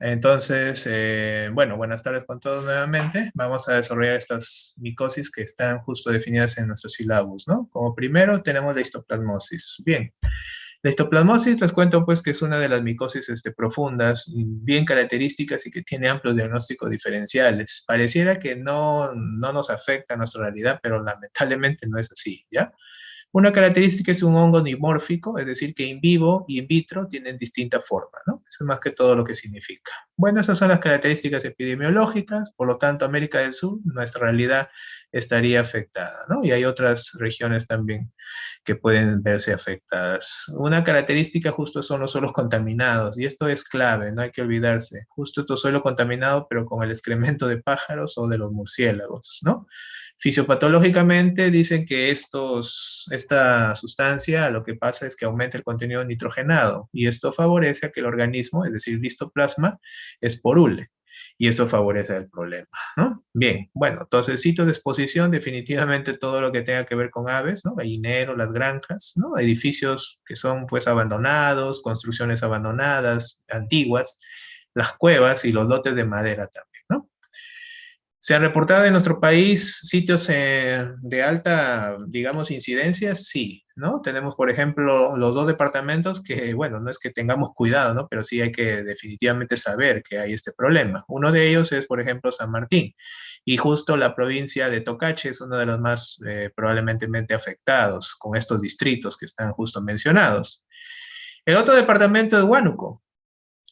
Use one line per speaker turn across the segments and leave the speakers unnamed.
Entonces, bueno, buenas tardes con todos nuevamente. Vamos a desarrollar estas micosis que están justo definidas en nuestros sílabos, ¿no? Como primero tenemos la histoplasmosis. Bien, la histoplasmosis les cuento pues que es una de las micosis profundas, bien características y que tiene amplios diagnósticos diferenciales. Pareciera que no nos afecta a nuestra realidad, pero lamentablemente no es así, ¿ya? Una característica es un hongo dimórfico, es decir, que in vivo y in vitro tienen distinta forma, ¿no? Eso es más que todo lo que significa. Bueno, esas son las características epidemiológicas, por lo tanto, América del Sur, nuestra realidad estaría afectada, ¿no? Y hay otras regiones también que pueden verse afectadas. Una característica justo son los suelos contaminados, y esto es clave, no hay que olvidarse. Justo estos suelos contaminados, pero con el excremento de pájaros o de los murciélagos, ¿no? Fisiopatológicamente dicen que esta sustancia lo que pasa es que aumenta el contenido nitrogenado y esto favorece a que el organismo, es decir, el histoplasma, esporule y esto favorece el problema, ¿no? Bien, bueno, entonces sitios de exposición, definitivamente todo lo que tenga que ver con aves, ¿no? Gallineros, las granjas, ¿no? Edificios que son pues abandonados, construcciones abandonadas, antiguas, las cuevas y los lotes de madera también, ¿no? ¿Se han reportado en nuestro país sitios de alta, digamos, incidencia? Sí, ¿no? Tenemos, por ejemplo, los dos departamentos que, bueno, no es que tengamos cuidado, ¿no? Pero sí hay que definitivamente saber que hay este problema. Uno de ellos es, por ejemplo, San Martín. Y justo la provincia de Tocache es uno de los más probablemente afectados con estos distritos que están justo mencionados. El otro departamento es Huánuco.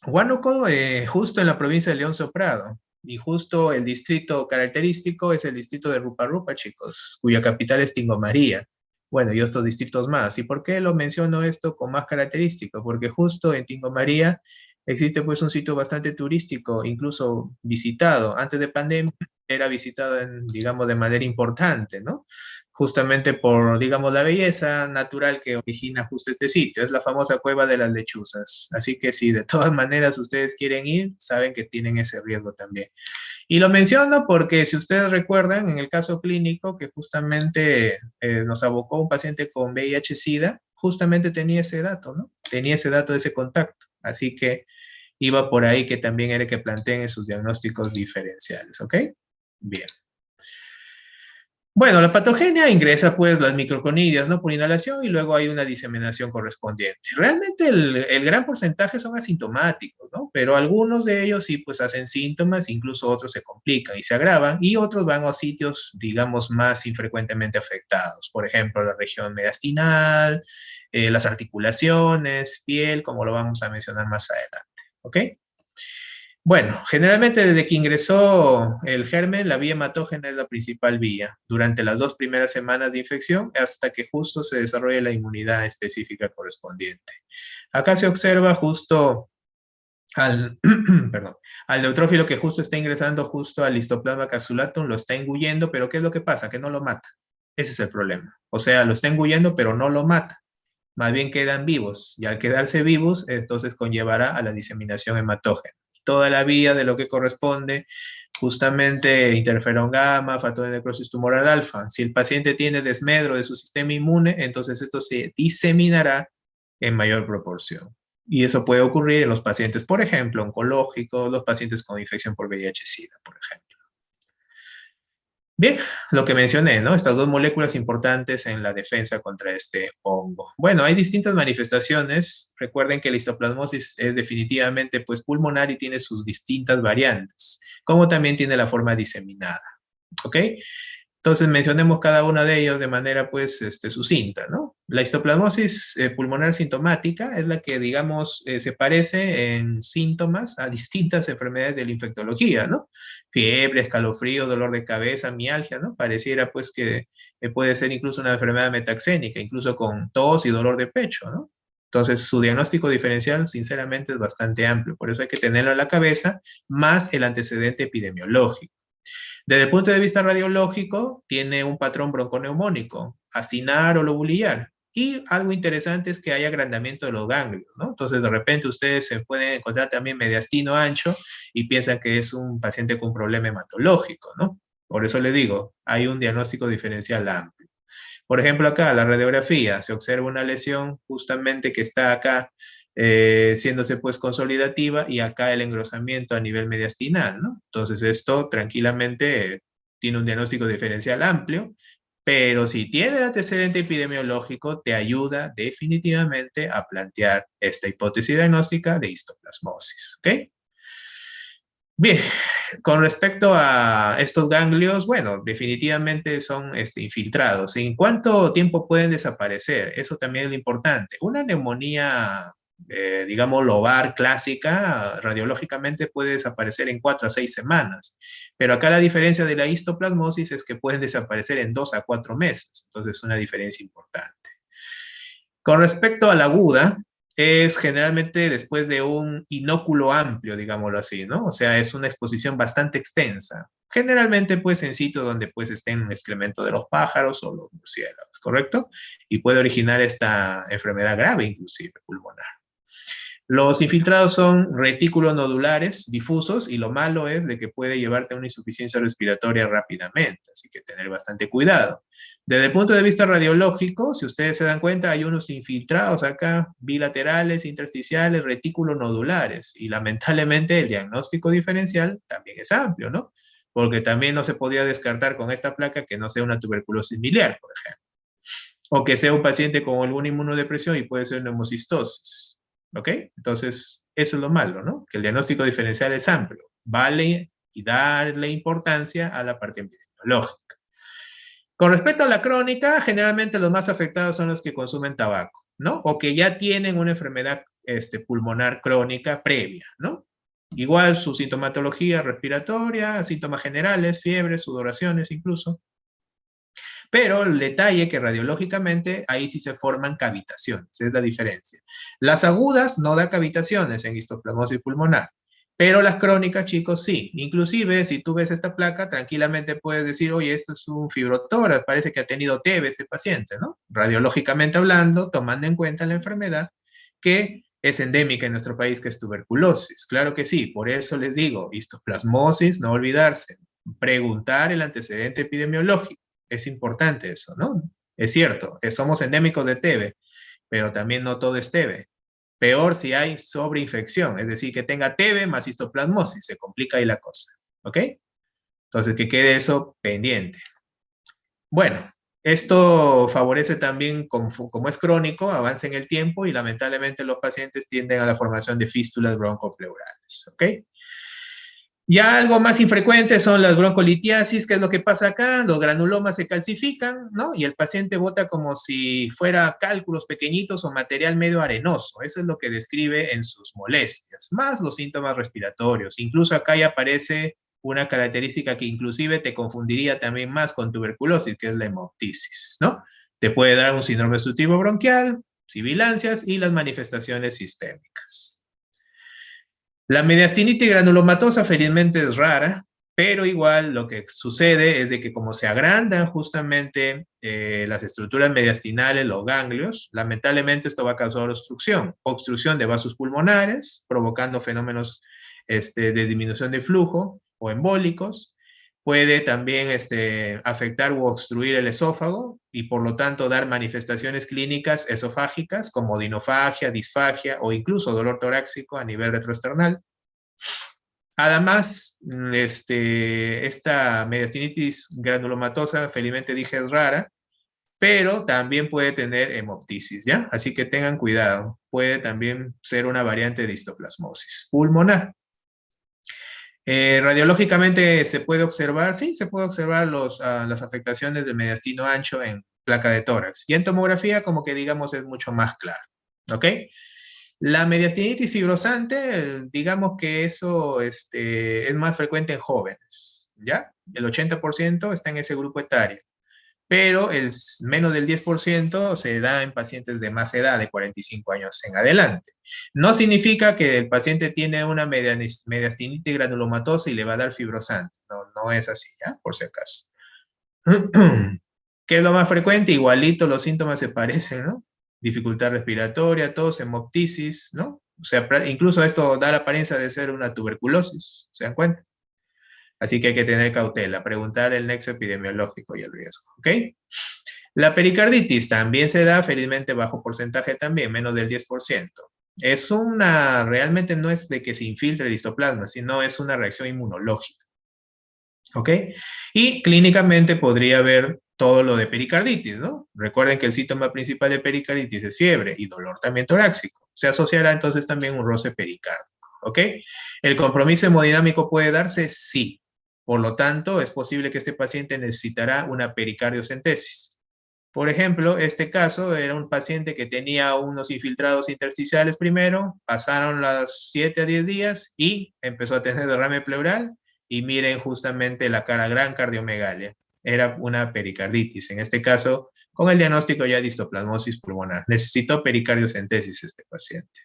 Huánuco, justo en la provincia de León Soprado, y justo el distrito característico es el distrito de Rupa Rupa, chicos, cuya capital es Tingo María. Bueno, y otros distritos más. ¿Y por qué lo menciono esto con más característico? Porque justo en Tingo María existe pues un sitio bastante turístico, incluso visitado. Antes de pandemia era visitado, digamos, de manera importante, ¿no? Justamente por, digamos, la belleza natural que origina justo este sitio. Es la famosa Cueva de las Lechuzas. Así que si de todas maneras ustedes quieren ir, saben que tienen ese riesgo también. Y lo menciono porque si ustedes recuerdan, en el caso clínico que justamente nos abocó un paciente con VIH-Sida, justamente tenía ese dato, ¿no? Tenía ese dato de ese contacto. Así que iba por ahí que también era que planteen sus diagnósticos diferenciales, ¿ok? Bien. Bueno, la patogenia ingresa pues las microconidias, ¿no? Por inhalación y luego hay una diseminación correspondiente. Realmente el gran porcentaje son asintomáticos, ¿no? Pero algunos de ellos sí pues hacen síntomas, incluso otros se complican y se agravan y otros van a sitios, digamos, más infrecuentemente afectados. Por ejemplo, la región mediastinal, las articulaciones, piel, como lo vamos a mencionar más adelante, ¿ok? Bueno, generalmente desde que ingresó el germen, la vía hematógena es la principal vía durante las 2 primeras semanas de infección hasta que justo se desarrolle la inmunidad específica correspondiente. Acá se observa justo al, perdón, al neutrófilo que justo está ingresando justo al histoplasma capsulatum, lo está engullendo, pero ¿qué es lo que pasa? Que no lo mata. Ese es el problema. O sea, lo está engullendo, pero no lo mata. Más bien quedan vivos, y al quedarse vivos, entonces conllevará a la diseminación hematógena. Toda la vía de lo que corresponde, justamente interferón gamma, factor de necrosis tumoral alfa. Si el paciente tiene desmedro de su sistema inmune, entonces esto se diseminará en mayor proporción. Y eso puede ocurrir en los pacientes, por ejemplo, oncológicos, los pacientes con infección por VIH-Sida, por ejemplo. Bien, lo que mencioné, ¿no? Estas dos moléculas importantes en la defensa contra este hongo. Bueno, hay distintas manifestaciones. Recuerden que la histoplasmosis es definitivamente pues, pulmonar y tiene sus distintas variantes, como también tiene la forma diseminada. ¿Ok? Entonces mencionemos cada una de ellos de manera pues sucinta, ¿no? La histoplasmosis pulmonar sintomática es la que digamos se parece en síntomas a distintas enfermedades de la infectología, ¿no? Fiebre, escalofrío, dolor de cabeza, mialgia, ¿no? Pareciera pues que puede ser incluso una enfermedad metaxénica, incluso con tos y dolor de pecho, ¿no? Entonces, su diagnóstico diferencial, sinceramente, es bastante amplio. Por eso hay que tenerlo en la cabeza, más el antecedente epidemiológico. Desde el punto de vista radiológico, tiene un patrón bronconeumónico, acinar o lobulillar. Y algo interesante es que hay agrandamiento de los ganglios, ¿no? Entonces, de repente ustedes se pueden encontrar también mediastino ancho y piensan que es un paciente con un problema hematológico, ¿no? Por eso le digo, hay un diagnóstico diferencial amplio. Por ejemplo, acá la radiografía, se observa una lesión justamente que está acá siéndose pues consolidativa, y acá el engrosamiento a nivel mediastinal, ¿no? Entonces esto tranquilamente tiene un diagnóstico diferencial amplio, pero si tiene el antecedente epidemiológico, te ayuda definitivamente a plantear esta hipótesis diagnóstica de histoplasmosis, ¿ok? Bien, con respecto a estos ganglios, bueno, definitivamente son infiltrados. ¿En cuánto tiempo pueden desaparecer? Eso también es lo importante. Una neumonía, digamos, lobar clásica, radiológicamente puede desaparecer en 4 a 6 semanas, pero acá la diferencia de la histoplasmosis es que pueden desaparecer en 2 a 4 meses, entonces es una diferencia importante. Con respecto a la aguda, es generalmente después de un inóculo amplio, digámoslo así, ¿no? O sea, es una exposición bastante extensa. Generalmente, pues, en sitios donde, pues, estén un excremento de los pájaros o los murciélagos, ¿correcto? Y puede originar esta enfermedad grave, inclusive, pulmonar. Los infiltrados son retículos nodulares difusos, y lo malo es de que puede llevarte a una insuficiencia respiratoria rápidamente, así que tener bastante cuidado. Desde el punto de vista radiológico, si ustedes se dan cuenta, hay unos infiltrados acá, bilaterales, intersticiales, retículos nodulares, y lamentablemente el diagnóstico diferencial también es amplio, ¿no? Porque también no se podía descartar con esta placa que no sea una tuberculosis miliar, por ejemplo, o que sea un paciente con alguna inmunodepresión y puede ser neumocistosis. ¿Ok? Entonces, eso es lo malo, ¿no? Que el diagnóstico diferencial es amplio. Vale y darle importancia a la parte epidemiológica. Con respecto a la crónica, generalmente los más afectados son los que consumen tabaco, ¿no? O que ya tienen una enfermedad pulmonar crónica previa, ¿no? Igual su sintomatología respiratoria, síntomas generales, fiebre, sudoraciones incluso. Pero el detalle que radiológicamente ahí sí se forman cavitaciones, es la diferencia. Las agudas no da cavitaciones en histoplasmosis pulmonar, pero las crónicas, chicos, sí. Inclusive, si tú ves esta placa, tranquilamente puedes decir, oye, esto es un fibrotórax, parece que ha tenido TB este paciente, ¿no? Radiológicamente hablando, tomando en cuenta la enfermedad que es endémica en nuestro país, que es tuberculosis. Claro que sí, por eso les digo, histoplasmosis, no olvidarse, preguntar el antecedente epidemiológico. Es importante eso, ¿no? Es cierto, somos endémicos de TB, pero también no todo es TB. Peor si hay sobreinfección, es decir, que tenga TB más histoplasmosis, se complica ahí la cosa, ¿ok? Entonces, que quede eso pendiente. Bueno, esto favorece también, como es crónico, avance en el tiempo, y lamentablemente los pacientes tienden a la formación de fístulas broncopleurales, ¿ok? Ya algo más infrecuente son las broncolitiasis. ¿Qué es lo que pasa acá? Los granulomas se calcifican, ¿no? Y el paciente bota como si fuera cálculos pequeñitos o material medio arenoso. Eso es lo que describe en sus molestias, más los síntomas respiratorios. Incluso acá ya aparece una característica que inclusive te confundiría también más con tuberculosis, que es la hemoptisis, ¿no? Te puede dar un síndrome obstructivo bronquial, sibilancias y las manifestaciones sistémicas. La mediastinitis granulomatosa felizmente es rara, pero igual lo que sucede es de que como se agrandan justamente las estructuras mediastinales, los ganglios, lamentablemente esto va a causar obstrucción de vasos pulmonares, provocando fenómenos de disminución de flujo o embólicos. Puede también afectar o obstruir el esófago y por lo tanto dar manifestaciones clínicas esofágicas como odinofagia, disfagia o incluso dolor torácico a nivel retroesternal. Además, esta mediastinitis granulomatosa, felizmente dije, es rara, pero también puede tener hemoptisis, ¿ya? Así que tengan cuidado. Puede también ser una variante de histoplasmosis pulmonar. Radiológicamente se puede observar, sí, se puede observar las afectaciones del mediastino ancho en placa de tórax. Y en tomografía, como que digamos, es mucho más claro, ¿ok? La mediastinitis fibrosante, digamos que eso es más frecuente en jóvenes, ¿ya? El 80% está en ese grupo etario, pero el menos del 10% se da en pacientes de más edad, de 45 años en adelante. No significa que el paciente tiene una mediastinitis granulomatosa y le va a dar fibrosante. No, no es así, ¿ya? Por si acaso. ¿Qué es lo más frecuente? Igualito los síntomas se parecen, ¿no? Dificultad respiratoria, tos, hemoptisis, ¿no? O sea, incluso esto da la apariencia de ser una tuberculosis, ¿se dan cuenta? Así que hay que tener cautela, preguntar el nexo epidemiológico y el riesgo, ¿ok? La pericarditis también se da, felizmente bajo porcentaje también, menos del 10%. realmente no es de que se infiltre el histoplasma, sino es una reacción inmunológica. ¿Ok? Y clínicamente podría haber todo lo de pericarditis, ¿no? Recuerden que el síntoma principal de pericarditis es fiebre y dolor también torácico. Se asociará entonces también un roce pericárdico, ¿ok? ¿El compromiso hemodinámico puede darse? Sí. Por lo tanto, es posible que este paciente necesitará una pericardiocentesis. Por ejemplo, este caso era un paciente que tenía unos infiltrados intersticiales primero, pasaron las 7 a 10 días y empezó a tener derrame pleural y miren justamente la cara gran cardiomegalia. Era una pericarditis, en este caso con el diagnóstico ya de histoplasmosis pulmonar. Necesitó pericardiocentesis este paciente.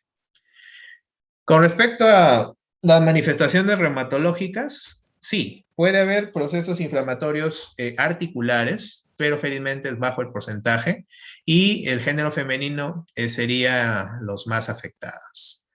Con respecto a las manifestaciones reumatológicas, sí, puede haber procesos inflamatorios articulares, pero felizmente es bajo el porcentaje y el género femenino sería los más afectados.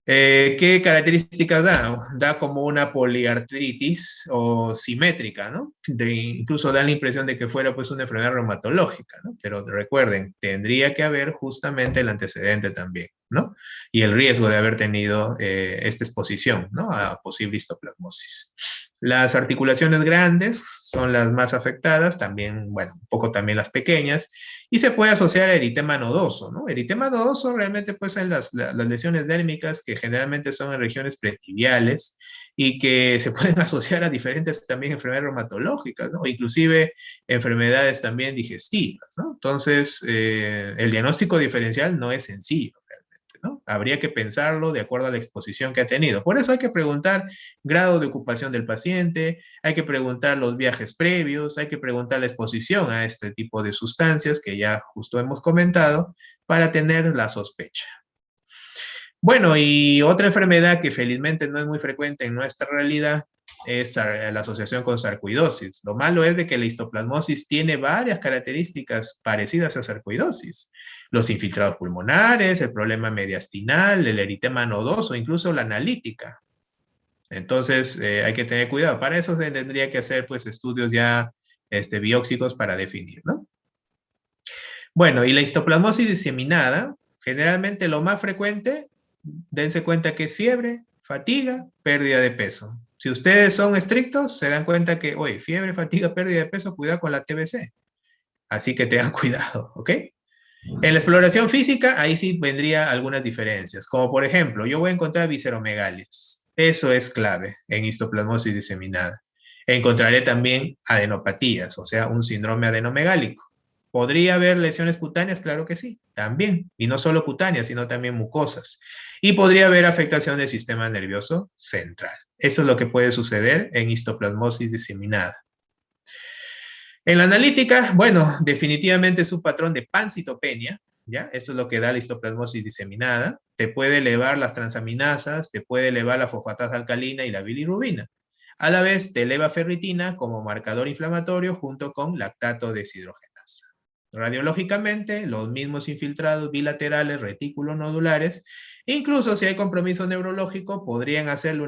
¿Qué características da? Da como una poliartritis o simétrica, ¿no? Incluso da la impresión de que fuera pues una enfermedad reumatológica, ¿no? Pero recuerden, tendría que haber justamente el antecedente también, ¿no? Y el riesgo de haber tenido esta exposición, ¿no? A posible histoplasmosis. Las articulaciones grandes son las más afectadas, también, bueno, un poco también las pequeñas, y se puede asociar a eritema nodoso, ¿no? Eritema nodoso realmente pues en las lesiones dérmicas que generalmente son en regiones pretibiales y que se pueden asociar a diferentes también enfermedades reumatológicas, ¿no? O inclusive enfermedades también digestivas, ¿no? Entonces, el diagnóstico diferencial no es sencillo. ¿No? Habría que pensarlo de acuerdo a la exposición que ha tenido. Por eso hay que preguntar grado de ocupación del paciente, hay que preguntar los viajes previos, hay que preguntar la exposición a este tipo de sustancias que ya justo hemos comentado para tener la sospecha. Bueno, y otra enfermedad que felizmente no es muy frecuente en nuestra realidad es la asociación con sarcoidosis. Lo malo es de que la histoplasmosis tiene varias características parecidas a sarcoidosis. Los infiltrados pulmonares, el problema mediastinal, el eritema nodoso, incluso la analítica. Entonces, hay que tener cuidado. Para eso se tendría que hacer pues estudios ya biópsicos para definir, ¿no? Bueno, y la histoplasmosis diseminada, generalmente lo más frecuente, dense cuenta que es fiebre, fatiga, pérdida de peso. Si ustedes son estrictos, se dan cuenta que, oye, fiebre, fatiga, pérdida de peso, cuidado con la TBC. Así que tengan cuidado, ¿ok? En la exploración física, ahí sí vendría algunas diferencias, como por ejemplo, yo voy a encontrar visceromegalias. Eso es clave en histoplasmosis diseminada. Encontraré también adenopatías, o sea, un síndrome adenomegálico. ¿Podría haber lesiones cutáneas? Claro que sí, también. Y no solo cutáneas, sino también mucosas. Y podría haber afectación del sistema nervioso central. Eso es lo que puede suceder en histoplasmosis diseminada. En la analítica, bueno, definitivamente es un patrón de pancitopenia, ¿ya? Eso es lo que da la histoplasmosis diseminada. Te puede elevar las transaminasas, te puede elevar la fosfatasa alcalina y la bilirrubina. A la vez, te eleva ferritina como marcador inflamatorio junto con lactato deshidrogenasa. Radiológicamente, los mismos infiltrados bilaterales reticulonodulares, incluso si hay compromiso neurológico, podrían hacerle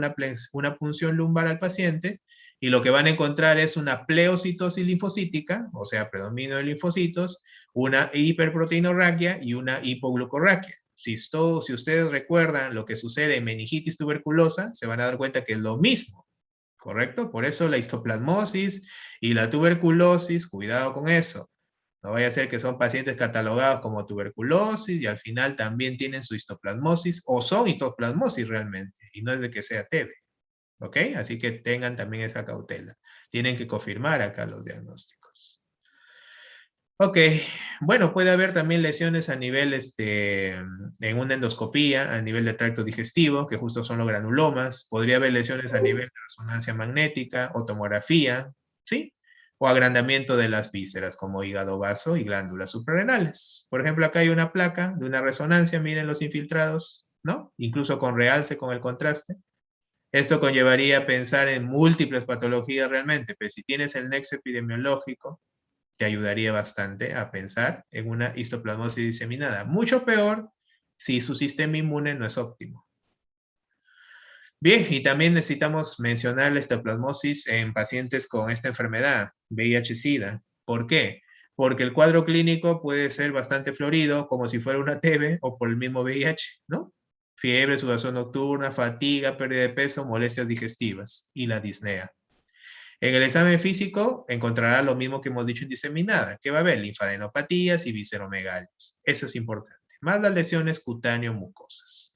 una punción lumbar al paciente y lo que van a encontrar es una pleocitosis linfocítica, o sea, predominio de linfocitos, una hiperproteinorraquia y una hipoglucorraquia. Si ustedes recuerdan lo que sucede en meningitis tuberculosa, se van a dar cuenta que es lo mismo, ¿correcto? Por eso la histoplasmosis y la tuberculosis, cuidado con eso. No vaya a ser que son pacientes catalogados como tuberculosis y al final también tienen su histoplasmosis o son histoplasmosis realmente, y no es de que sea TB. ¿Ok? Así que tengan también esa cautela. Tienen que confirmar acá los diagnósticos. Ok, bueno, puede haber también lesiones a nivel, en una endoscopía, a nivel de tracto digestivo, que justo son los granulomas. Podría haber lesiones a nivel de resonancia magnética o tomografía, ¿sí? O agrandamiento de las vísceras, como hígado, vaso y glándulas suprarrenales. Por ejemplo, acá hay una placa de una resonancia, miren los infiltrados, ¿no? Incluso con realce, con el contraste. Esto conllevaría a pensar en múltiples patologías realmente, pero si tienes el nexo epidemiológico, te ayudaría bastante a pensar en una histoplasmosis diseminada. Mucho peor si su sistema inmune no es óptimo. Bien, y también necesitamos mencionar la histoplasmosis en pacientes con esta enfermedad, VIH-Sida. ¿Por qué? porque el cuadro clínico puede ser bastante florido, como si fuera una TB o por el mismo VIH, ¿no? Fiebre, sudoración nocturna, fatiga, pérdida de peso, molestias digestivas y la disnea. En el examen físico encontrará lo mismo que hemos dicho en diseminada, que va a haber linfadenopatías y visceromegalias. Eso es importante. Más las lesiones cutáneo-mucosas.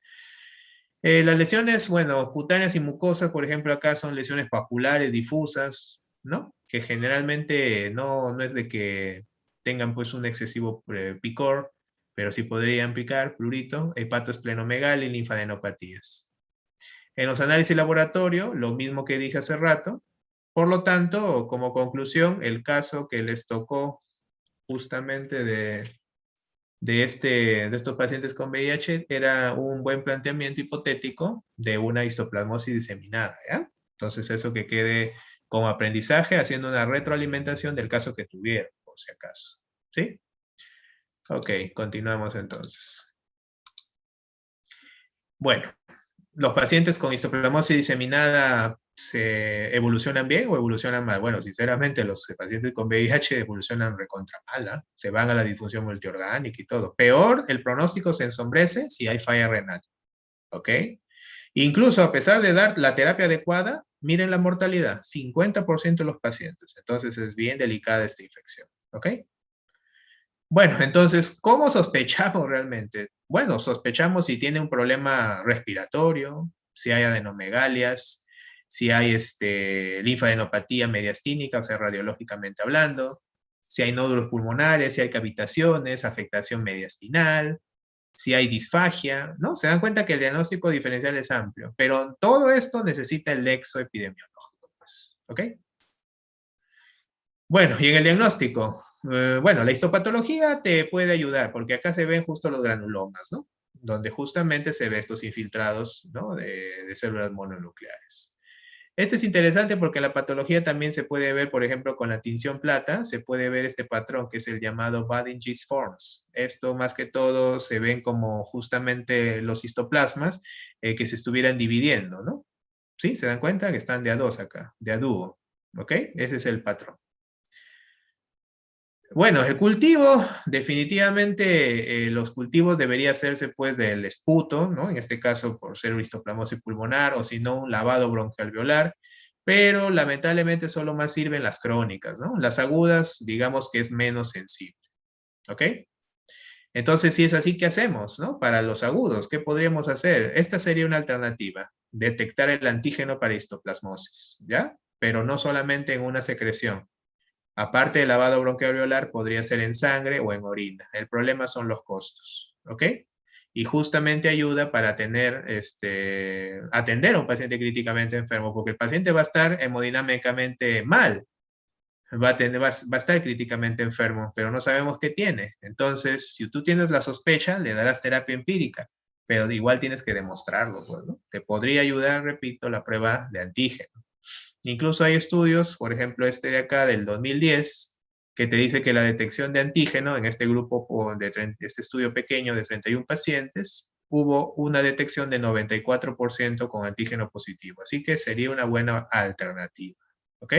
Las lesiones, bueno, cutáneas y mucosas, por ejemplo, acá son lesiones papulares difusas, ¿no? Que generalmente no es de que tengan pues un excesivo picor, pero sí podrían picar, prurito, hepatoesplenomegalia y linfadenopatías. En los análisis laboratorio, lo mismo que dije hace rato. Por lo tanto, como conclusión, el caso que les tocó justamente de estos pacientes con VIH era un buen planteamiento hipotético de una histoplasmosis diseminada, ¿ya? Entonces, eso que quede como aprendizaje, haciendo una retroalimentación del caso que tuvieron, por si acaso. ¿Sí? Ok, continuamos entonces. Bueno, ¿los pacientes con histoplasmosis diseminada se evolucionan bien o evolucionan mal? Bueno, sinceramente, los pacientes con VIH evolucionan recontra mal, ¿eh? Se van a la disfunción multiorgánica y todo. Peor, el pronóstico se ensombrece si hay falla renal, ¿ok? Incluso a pesar de dar la terapia adecuada, miren la mortalidad, 50% de los pacientes. Entonces es bien delicada esta infección, ¿ok? Bueno, entonces, ¿cómo sospechamos realmente? Bueno, sospechamos si tiene un problema respiratorio, si hay adenomegalias, si hay linfadenopatía mediastínica, o sea, radiológicamente hablando, si hay nódulos pulmonares, si hay cavitaciones, afectación mediastinal, si hay disfagia, ¿no? Se dan cuenta que el diagnóstico diferencial es amplio, pero todo esto necesita el lexo epidemiológico, pues, ¿ok? Bueno, y en el diagnóstico, bueno, la histopatología te puede ayudar porque acá se ven justo los granulomas, ¿no? Donde justamente se ve estos infiltrados, ¿no? De células mononucleares. Este es interesante porque la patología también se puede ver, por ejemplo, con la tinción plata, se puede ver este patrón que es el llamado Badinger's forms. Esto más que todo se ven como justamente los histoplasmas que se estuvieran dividiendo, ¿no? ¿Sí? ¿Se dan cuenta? Que están de a dos acá, de a dúo, ¿ok? Ese es el patrón. Bueno, el cultivo, definitivamente los cultivos debería hacerse pues del esputo, ¿no? En este caso por ser histoplasmosis pulmonar o si no un lavado broncoalveolar, pero lamentablemente solo más sirven las crónicas, ¿no? Las agudas, digamos que es menos sensible, ¿ok? Entonces, si es así, ¿qué hacemos, no? Para los agudos, ¿qué podríamos hacer? Esta sería una alternativa, detectar el antígeno para histoplasmosis, ¿ya? Pero no solamente en una secreción. Aparte del lavado bronquialveolar, podría ser en sangre o en orina. El problema son los costos, ¿ok? Y justamente ayuda para atender a un paciente críticamente enfermo, porque el paciente va a estar hemodinámicamente mal, va a estar críticamente enfermo, pero no sabemos qué tiene. Entonces, si tú tienes la sospecha, le darás terapia empírica, pero igual tienes que demostrarlo, pues, ¿no? Te podría ayudar, repito, la prueba de antígeno. Incluso hay estudios, por ejemplo, este de acá del 2010, que te dice que la detección de antígeno en este grupo, este estudio pequeño de 31 pacientes, hubo una detección de 94% con antígeno positivo. Así que sería una buena alternativa. ¿Ok?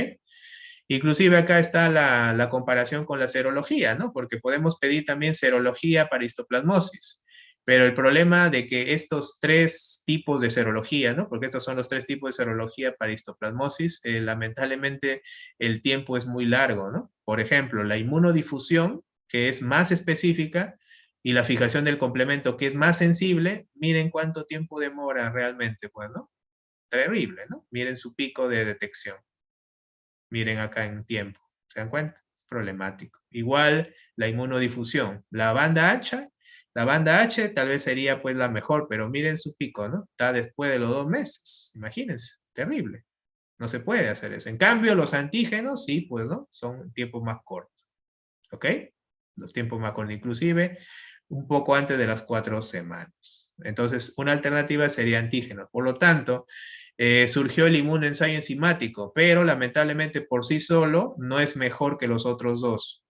Inclusive acá está la comparación con la serología, ¿no? Porque podemos pedir también serología para histoplasmosis. Pero el problema de que estos tres tipos de serología, ¿no? Porque estos son los tres tipos de serología para histoplasmosis, lamentablemente el tiempo es muy largo, ¿no? Por ejemplo, la inmunodifusión, que es más específica, y la fijación del complemento, que es más sensible, miren cuánto tiempo demora realmente, pues, ¿no? Terrible, ¿no? Miren su pico de detección. Miren acá en tiempo, ¿se dan cuenta? Es problemático. Igual la inmunodifusión, la banda H tal vez sería pues la mejor, pero miren su pico, ¿no? Está después de los 2 meses, imagínense, terrible. No se puede hacer eso. En cambio, los antígenos, sí, pues, ¿no? Son tiempos más cortos, ¿ok? Los tiempos más cortos, inclusive un poco antes de las 4 semanas. Entonces, una alternativa sería antígenos. Por lo tanto, surgió el inmunoensayo enzimático, pero lamentablemente por sí solo no es mejor que los otros dos.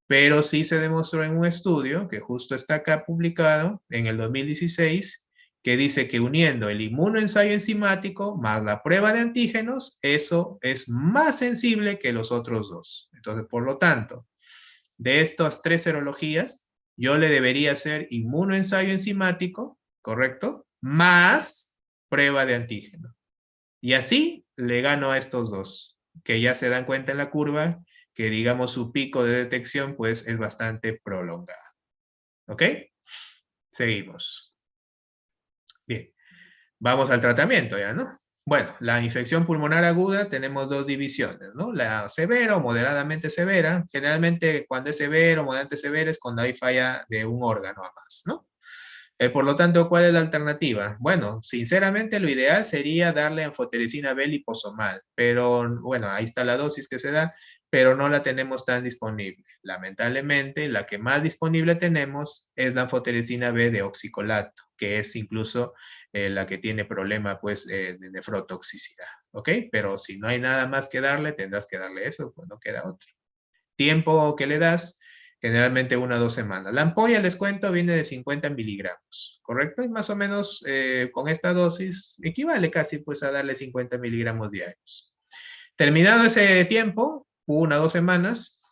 Pero sí se demostró en un estudio que justo está acá publicado en el 2016 que dice que uniendo el inmunoensayo enzimático más la prueba de antígenos, eso es más sensible que los otros dos. Entonces, por lo tanto, de estas 3 serologías, yo le debería hacer inmunoensayo enzimático, ¿correcto? Más prueba de antígeno. Y así le gano a estos dos, que ya se dan cuenta en la curva que, digamos, su pico de detección pues es bastante prolongado. ¿Ok? Seguimos. Bien, vamos al tratamiento ya, ¿no? Bueno, la infección pulmonar aguda tenemos dos divisiones, ¿no? La severa o moderadamente severa. Generalmente cuando es severo o moderadamente severa es cuando hay falla de un órgano a más, ¿no? Por lo tanto, ¿cuál es la alternativa? Bueno, sinceramente lo ideal sería darle anfotericina B liposomal, pero bueno, ahí está la dosis que se da, pero no la tenemos tan disponible. Lamentablemente, la que más disponible tenemos es la anfotericina B de oxicolato, que es incluso la que tiene problema pues de nefrotoxicidad, ¿ok? Pero si no hay nada más que darle, tendrás que darle eso, pues no queda otro. Tiempo que le das, generalmente 1 o 2 semanas. La ampolla, les cuento, viene de 50 miligramos, ¿correcto? Y más o menos con esta dosis equivale casi pues a darle 50 miligramos diarios. Terminado ese tiempo, 1 o 2 semanas,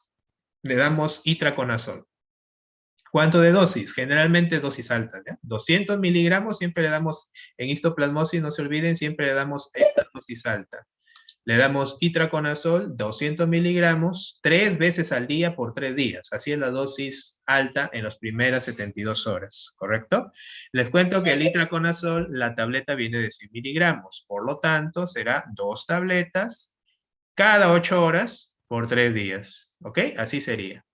le damos itraconazol. ¿Cuánto de dosis? Generalmente dosis alta, ¿ya? 200 miligramos siempre le damos en histoplasmosis, no se olviden, siempre le damos esta dosis alta. Le damos itraconazol, 200 miligramos, 3 veces al día por 3 días. Así es la dosis alta en las primeras 72 horas, ¿correcto? Les cuento que el itraconazol, la tableta viene de 100 miligramos. Por lo tanto, será 2 tabletas cada 8 horas por 3 días, ¿ok? Así sería.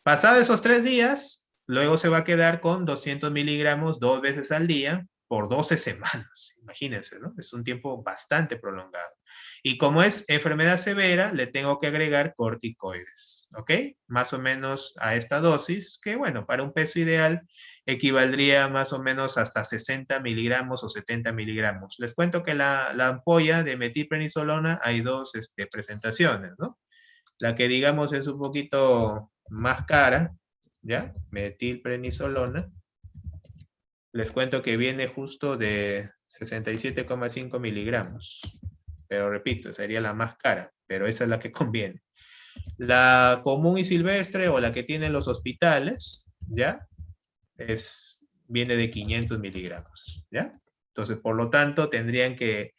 Pasados esos 3 días, luego se va a quedar con 200 miligramos 2 veces al día por 12 semanas. Imagínense, ¿no? Es un tiempo bastante prolongado. Y como es enfermedad severa, le tengo que agregar corticoides, ¿ok? Más o menos a esta dosis, que bueno, para un peso ideal equivaldría más o menos hasta 60 miligramos o 70 miligramos. Les cuento que la ampolla de metilprednisolona hay dos presentaciones, ¿no? La que digamos es un poquito más cara, ¿ya? Metilprednisolona. Les cuento que viene justo de 67,5 miligramos. Pero repito, sería la más cara, pero esa es la que conviene. La común y silvestre o la que tienen los hospitales, ¿ya? Viene de 500 miligramos, ¿ya? Entonces, por lo tanto, tendrían que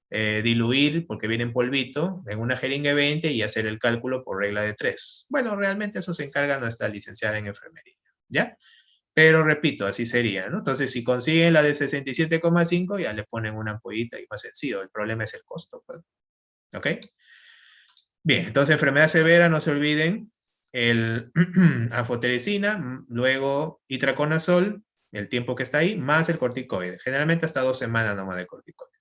diluir, porque viene en polvito, en una jeringa de 20 y hacer el cálculo por regla de 3. Bueno, realmente eso se encarga nuestra licenciada en enfermería, ¿ya? Pero repito, así sería, ¿no? Entonces, si consiguen la de 67,5, ya le ponen una ampollita y más sencillo. El problema es el costo, pues. ¿Ok? Bien, entonces enfermedad severa, no se olviden, el anfotericina, luego itraconazol, el tiempo que está ahí, más el corticoide. Generalmente hasta 2 semanas nomás de corticoide.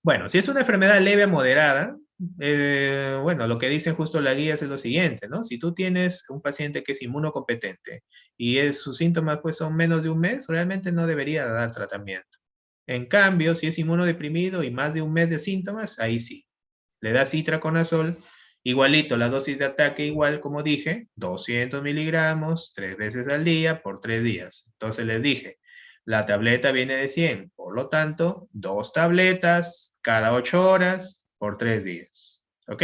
Bueno, si es una enfermedad leve a moderada, bueno, lo que dicen justo las guías es lo siguiente, ¿no? Si tú tienes un paciente que es inmunocompetente y sus síntomas pues son menos de un mes, realmente no debería dar tratamiento. En cambio, si es inmunodeprimido y más de un mes de síntomas, ahí sí. Le das itraconazol, igualito, la dosis de ataque igual, como dije, 200 miligramos, 3 veces al día por 3 días. Entonces les dije, la tableta viene de 100, por lo tanto, 2 tabletas cada 8 horas por 3 días. ¿Ok?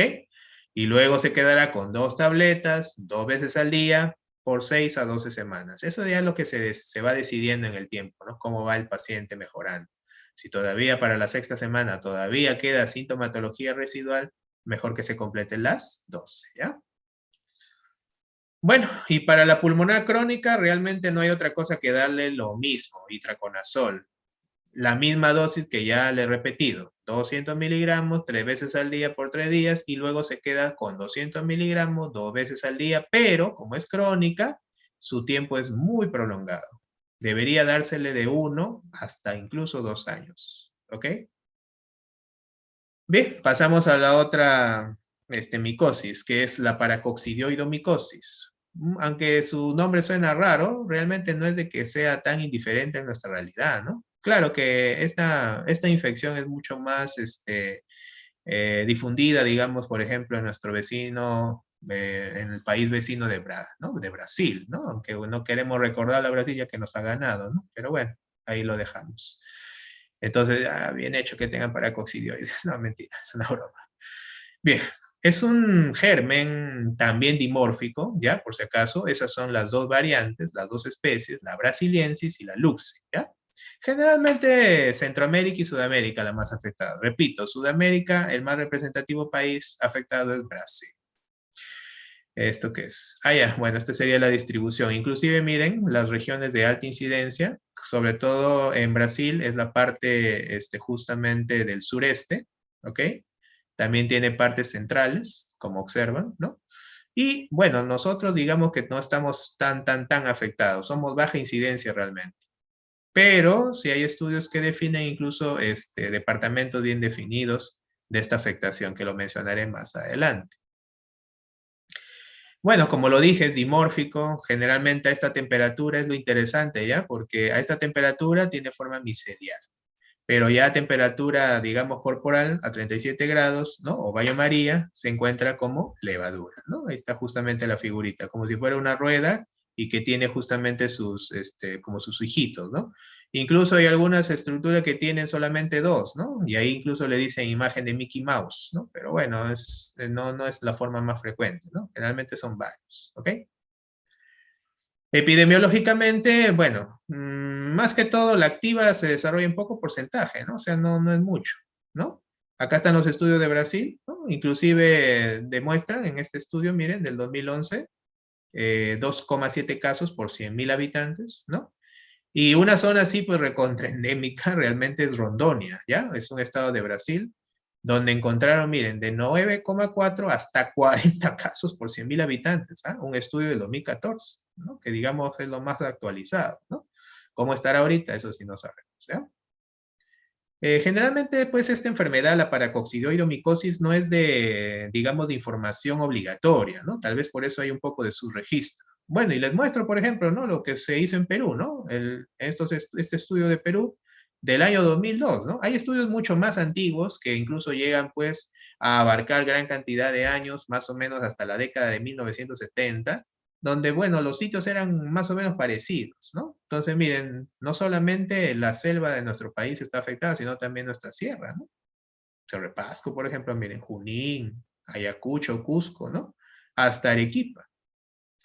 Y luego se quedará con 2 tabletas, 2 veces al día, por 6 a 12 semanas. Eso ya es lo que se va decidiendo en el tiempo, ¿no? Cómo va el paciente mejorando. Si todavía para la 6ª semana todavía queda sintomatología residual, mejor que se completen las 12, ¿ya? Bueno, y para la pulmonar crónica realmente no hay otra cosa que darle lo mismo, itraconazol. La misma dosis que ya le he repetido, 200 miligramos 3 veces al día por 3 días y luego se queda con 200 miligramos 2 veces al día, pero como es crónica, su tiempo es muy prolongado. Debería dársele de 1 hasta incluso 2 años, ¿ok? Bien, pasamos a la otra micosis, que es la paracoccidioidomicosis. Aunque su nombre suena raro, realmente no es de que sea tan indiferente en nuestra realidad, ¿no? Claro que esta infección es mucho más difundida, digamos, por ejemplo, en nuestro vecino, en el país vecino ¿no? De Brasil, ¿no? Aunque no queremos recordar a Brasil ya que nos ha ganado, ¿no? Pero bueno, ahí lo dejamos. Entonces, bien hecho que tengan paracoccidioides. No, mentira, es una broma. Bien, Es un germen también dimórfico, ¿ya? Por si acaso, esas son las dos variantes, las dos especies, la brasiliensis y la luxi, ¿ya? Generalmente Centroamérica y Sudamérica la más afectada. Repito, Sudamérica, el más representativo país afectado es Brasil. ¿Esto qué es? Ah, ya, bueno, esta sería la distribución. Inclusive, miren, las regiones de alta incidencia, sobre todo en Brasil, es la parte justamente del sureste, ¿ok? También tiene partes centrales, como observan, ¿no? Y bueno, nosotros digamos que no estamos tan afectados, somos baja incidencia realmente. Pero sí hay estudios que definen incluso departamentos bien definidos de esta afectación, que lo mencionaré más adelante. Bueno, como lo dije, es dimórfico. Generalmente a esta temperatura es lo interesante, ¿ya? Porque a esta temperatura tiene forma micelial. Pero ya a temperatura, digamos, corporal, a 37 grados, ¿no? O Bayo María, se encuentra como levadura, ¿no? Ahí está justamente la figurita, como si fuera una rueda y que tiene justamente como sus hijitos, ¿no? Incluso hay algunas estructuras que tienen solamente dos, ¿no? Y ahí incluso le dicen imagen de Mickey Mouse, ¿no? Pero bueno, no es la forma más frecuente, ¿no? Generalmente son varios, ¿ok? Epidemiológicamente, bueno, más que todo la activa se desarrolla en poco porcentaje, ¿no? O sea, no es mucho, ¿no? Acá están los estudios de Brasil, ¿no? Inclusive demuestran en este estudio, miren, del 2011, 2,7 casos por 100.000 habitantes, ¿no? Y una zona así, pues recontraendémica, realmente es Rondônia, ¿ya? Es un estado de Brasil, donde encontraron, miren, de 9,4 hasta 40 casos por 100.000 habitantes, ¿ah? Un estudio del 2014, ¿no? Que digamos es lo más actualizado, ¿no? ¿Cómo estará ahorita? Eso sí no sabemos, ¿ya? Generalmente, pues, esta enfermedad, la paracoccidioidomicosis, no es de, digamos, de información obligatoria, ¿no? Tal vez por eso hay un poco de subregistro. Bueno, y les muestro, por ejemplo, ¿no? Lo que se hizo en Perú, ¿no? Este estudio de Perú del año 2002, ¿no? Hay estudios mucho más antiguos que incluso llegan, pues, a abarcar gran cantidad de años, más o menos hasta la década de 1970, donde, bueno, los sitios eran más o menos parecidos, ¿no? Entonces, miren, no solamente la selva de nuestro país está afectada, sino también nuestra sierra, ¿no? Cerro de Pasco, por ejemplo, miren, Junín, Ayacucho, Cusco, ¿no? Hasta Arequipa,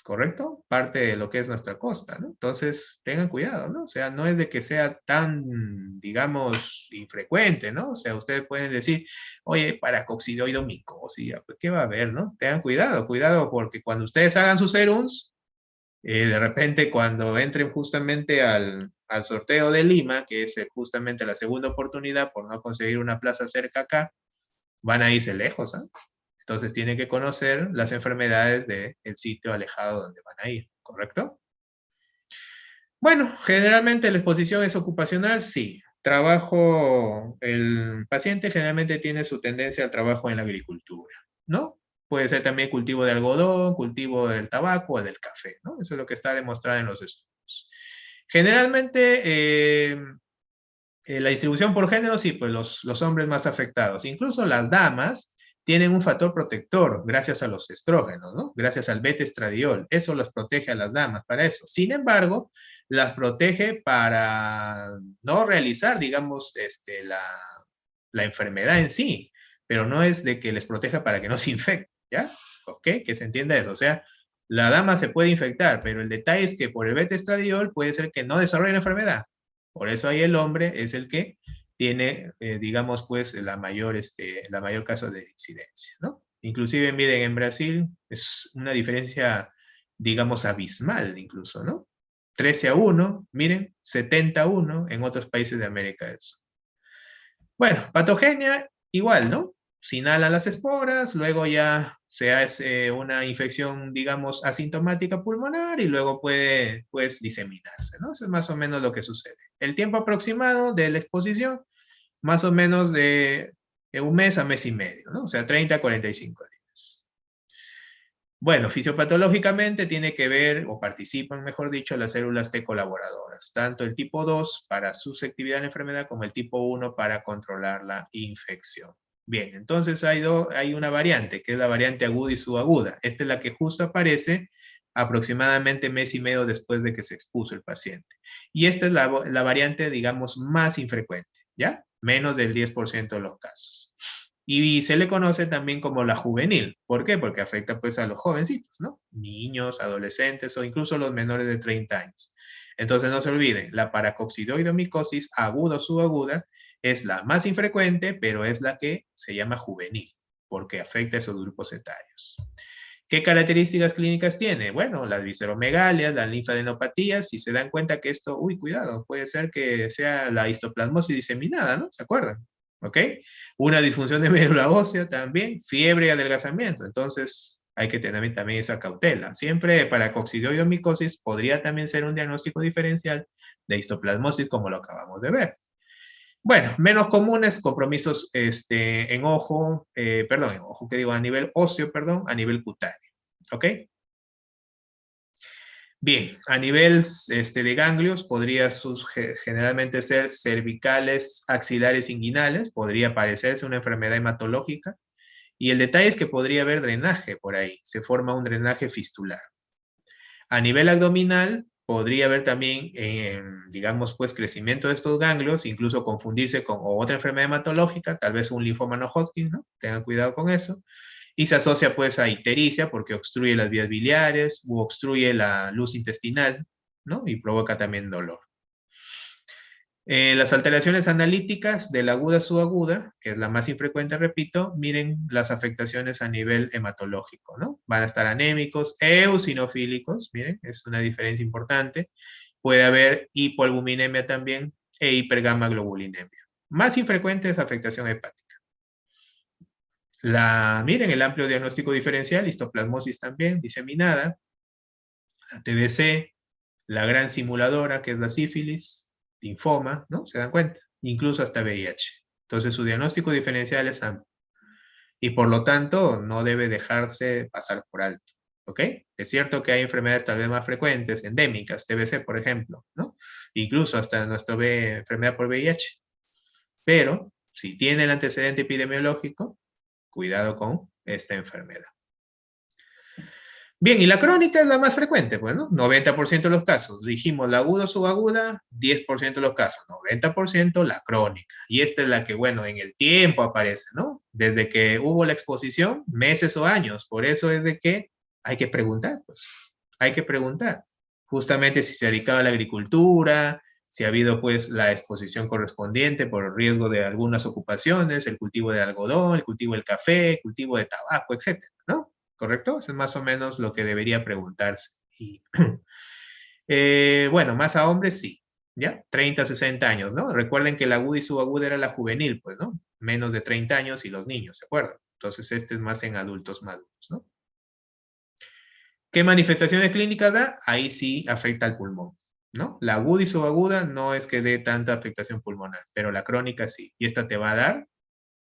¿correcto? Parte de lo que es nuestra costa, ¿no? Entonces, tengan cuidado, ¿no? O sea, no es de que sea tan, digamos, infrecuente, ¿no? O sea, ustedes pueden decir, oye, paracoccidioidomicosis, pues, ¿qué va a haber, no? Tengan cuidado, cuidado, porque cuando ustedes hagan sus serums, de repente cuando entren justamente al sorteo de Lima, que es justamente la segunda oportunidad por no conseguir una plaza cerca acá, van a irse lejos, ¿ah? Entonces tienen que conocer las enfermedades del sitio alejado donde van a ir, ¿correcto? Bueno, generalmente la exposición es ocupacional, sí. El paciente generalmente tiene su tendencia al trabajo en la agricultura, ¿no? Puede ser también cultivo de algodón, cultivo del tabaco o del café, ¿no? Eso es lo que está demostrado en los estudios. Generalmente, la distribución por género, sí, pues los hombres más afectados. Incluso las damas tienen un factor protector gracias a los estrógenos, ¿no? Gracias al beta-estradiol. Eso los protege a las damas para eso. Sin embargo, las protege para no realizar, digamos, la enfermedad en sí, pero no es de que les proteja para que no se infecten, ¿ya? ¿Ok? Que se entienda eso. O sea, la dama se puede infectar, pero el detalle es que por el beta-estradiol puede ser que no desarrolle la enfermedad. Por eso ahí el hombre es el que tiene, digamos, pues, la mayor caso de incidencia, ¿no? Inclusive, miren, en Brasil es una diferencia, digamos, abismal incluso, ¿no? 13-1, miren, 71 en otros países de América del Sur. Bueno, patogenia, igual, ¿no? Se inhalan las esporas, luego ya se hace una infección, digamos, asintomática pulmonar y luego puede, pues, diseminarse, ¿no? Eso es más o menos lo que sucede. El tiempo aproximado de la exposición, más o menos de un mes a mes y medio, ¿no? O sea, 30 a 45 días. Bueno, fisiopatológicamente tiene que ver, o participan, mejor dicho, las células T colaboradoras, tanto el tipo 2 para susceptibilidad a la enfermedad como el tipo 1 para controlar la infección. Bien, entonces hay una variante, que es la variante aguda y subaguda. Esta es la que justo aparece aproximadamente mes y medio después de que se expuso el paciente. Y esta es la variante, digamos, más infrecuente, ¿ya? Menos del 10% de los casos. Y se le conoce también como la juvenil. ¿Por qué? Porque afecta pues a los jovencitos, ¿no? Niños, adolescentes o incluso los menores de 30 años. Entonces no se olviden, la paracoccidoidomicosis aguda o subaguda es la más infrecuente, pero es la que se llama juvenil, porque afecta a esos grupos etarios. ¿Qué características clínicas tiene? Bueno, las visceromegalias, las linfadenopatías, si se dan cuenta que esto, uy, cuidado, puede ser que sea la histoplasmosis diseminada, ¿no? ¿Se acuerdan? ¿Ok? Una disfunción de médula ósea también, fiebre y adelgazamiento. Entonces, hay que tener también esa cautela. Siempre para coccidioidomicosis podría también ser un diagnóstico diferencial de histoplasmosis, como lo acabamos de ver. Bueno, menos comunes, compromisos en ojo, perdón, en ojo, que digo, a nivel óseo, perdón, a nivel cutáneo. ¿Ok? Bien, a nivel de ganglios podría generalmente ser cervicales, axilares, inguinales, podría parecerse una enfermedad hematológica, y el detalle es que podría haber drenaje por ahí, se forma un drenaje fistular. A nivel abdominal, podría haber también, digamos, pues crecimiento de estos ganglios, incluso confundirse con otra enfermedad hematológica, tal vez un linfoma no Hodgkin, ¿no? Tengan cuidado con eso. Y se asocia pues a ictericia porque obstruye las vías biliares u obstruye la luz intestinal, ¿no? Y provoca también dolor. Las alteraciones analíticas de la aguda a subaguda, que es la más infrecuente, repito, miren las afectaciones a nivel hematológico, ¿no? Van a estar anémicos, eosinofílicos, miren, es una diferencia importante. Puede haber hipoalbuminemia también e hipergamaglobulinemia. Más infrecuente es afectación hepática. Miren, el amplio diagnóstico diferencial, histoplasmosis también, diseminada, la TBC, la gran simuladora, que es la sífilis, linfoma, ¿no? ¿Se dan cuenta? Incluso hasta VIH. Entonces, su diagnóstico diferencial es amplio y por lo tanto no debe dejarse pasar por alto. ¿Ok? Es cierto que hay enfermedades tal vez más frecuentes, endémicas, TBC, por ejemplo, ¿no? Incluso hasta nuestra enfermedad por VIH. Pero si tiene el antecedente epidemiológico, cuidado con esta enfermedad. Bien, y la crónica es la más frecuente, pues, ¿no? 90% de los casos. Dijimos la aguda o subaguda, 10% de los casos. 90% la crónica. Y esta es la que, bueno, en el tiempo aparece, ¿no? Desde que hubo la exposición, meses o años. Por eso es de que hay que preguntar, pues. Hay que preguntar. Justamente si se ha dedicado a la agricultura, si ha habido, pues, la exposición correspondiente por el riesgo de algunas ocupaciones, el cultivo del algodón, el cultivo del café, el cultivo de tabaco, etcétera, ¿no? ¿Correcto? Eso es más o menos lo que debería preguntarse. Y, bueno, más a hombres sí, ¿ya? 30, 60 años, ¿no? Recuerden que la aguda y subaguda era la juvenil, pues, ¿no? Menos de 30 años y los niños, ¿se acuerdan? Entonces, este es más en adultos maduros, ¿no? ¿Qué manifestaciones clínicas da? Ahí sí afecta al pulmón, ¿no? La aguda y subaguda no es que dé tanta afectación pulmonar, pero la crónica sí. Y esta te va a dar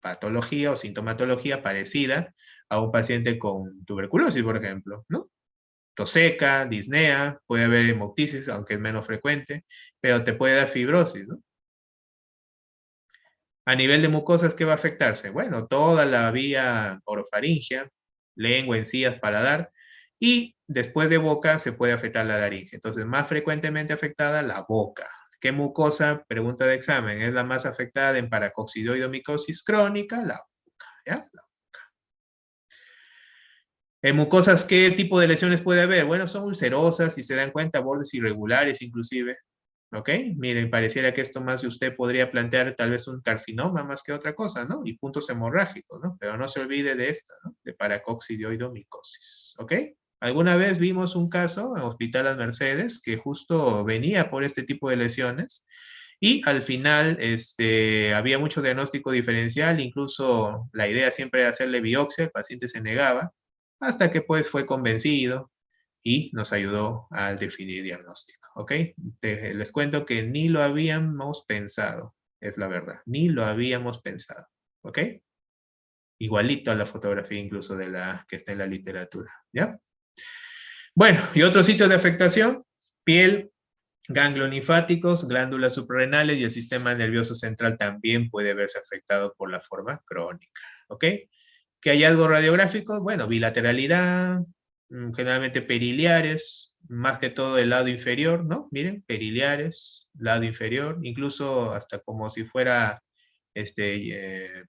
patología o sintomatología parecida a un paciente con tuberculosis, por ejemplo, ¿no? Tos seca, disnea, puede haber hemoptisis, aunque es menos frecuente, pero te puede dar fibrosis, ¿no? A nivel de mucosas, ¿qué va a afectarse? Bueno, toda la vía orofaringea, lengua, encías, paladar, y después de boca se puede afectar la laringe. Entonces, más frecuentemente afectada la boca. ¿Qué mucosa? Pregunta de examen. ¿Es la más afectada en paracoccidoidomicosis crónica? La boca, ¿ya? En mucosas, ¿qué tipo de lesiones puede haber? Bueno, son ulcerosas, si se dan cuenta, bordes irregulares inclusive. ¿Ok? Miren, pareciera que esto más de usted podría plantear tal vez un carcinoma más que otra cosa, ¿no? Y puntos hemorrágicos, ¿no? Pero no se olvide de esta, ¿no? De paracoccidioidomicosis, ¿ok? Alguna vez vimos un caso en Hospital Las Mercedes que justo venía por este tipo de lesiones y al final había mucho diagnóstico diferencial, incluso la idea siempre era hacerle biopsia, el paciente se negaba, hasta que pues fue convencido y nos ayudó a definir diagnóstico, ¿ok? Les cuento que ni lo habíamos pensado, es la verdad, ni lo habíamos pensado, ¿ok? Igualito a la fotografía incluso de la que está en la literatura, ¿ya? Bueno, y otro sitio de afectación, piel, ganglios linfáticos, glándulas suprarrenales y el sistema nervioso central también puede verse afectado por la forma crónica, ¿ok? ¿Qué hallazgos radiográficos? Bueno, bilateralidad, generalmente periliares, más que todo el lado inferior, ¿no? Miren, periliares, lado inferior, incluso hasta como si fuera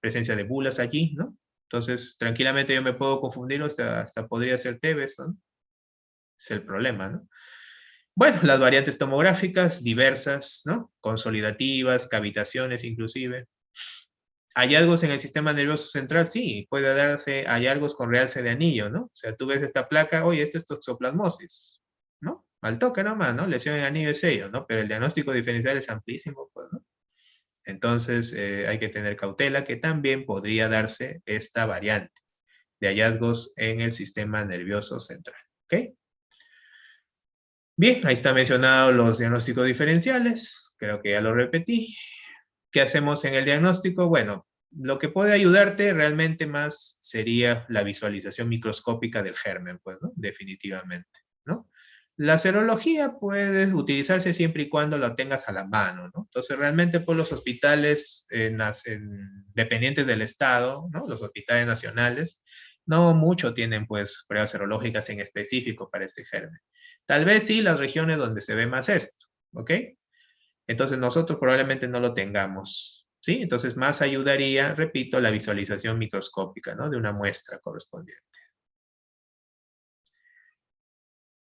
presencia de bulas allí, ¿no? Entonces, tranquilamente yo me puedo confundir, hasta podría ser TB, ¿no? Es el problema, ¿no? Bueno, las variantes tomográficas diversas, ¿no? Consolidativas, cavitaciones inclusive. Hallazgos en el sistema nervioso central, sí, puede darse hallazgos con realce de anillo, ¿no? O sea, tú ves esta placa, oye, esto es toxoplasmosis, ¿no? Al toque nomás, ¿no? Lesión en anillo de sello, ¿no? Pero el diagnóstico diferencial es amplísimo, pues, ¿no? Entonces, hay que tener cautela que también podría darse esta variante de hallazgos en el sistema nervioso central, ¿ok? Bien, ahí está mencionado los diagnósticos diferenciales, creo que ya lo repetí. ¿Qué hacemos en el diagnóstico? Bueno, lo que puede ayudarte realmente más sería la visualización microscópica del germen, pues, ¿no? Definitivamente, ¿no? La serología puede utilizarse siempre y cuando lo tengas a la mano, ¿no? Entonces, realmente, pues, los hospitales dependientes del Estado, ¿no? Los hospitales nacionales, no mucho tienen, pues, pruebas serológicas en específico para este germen. Tal vez sí las regiones donde se ve más esto, ¿ok? Entonces nosotros probablemente no lo tengamos, ¿sí? Entonces más ayudaría, repito, la visualización microscópica, ¿no? De una muestra correspondiente.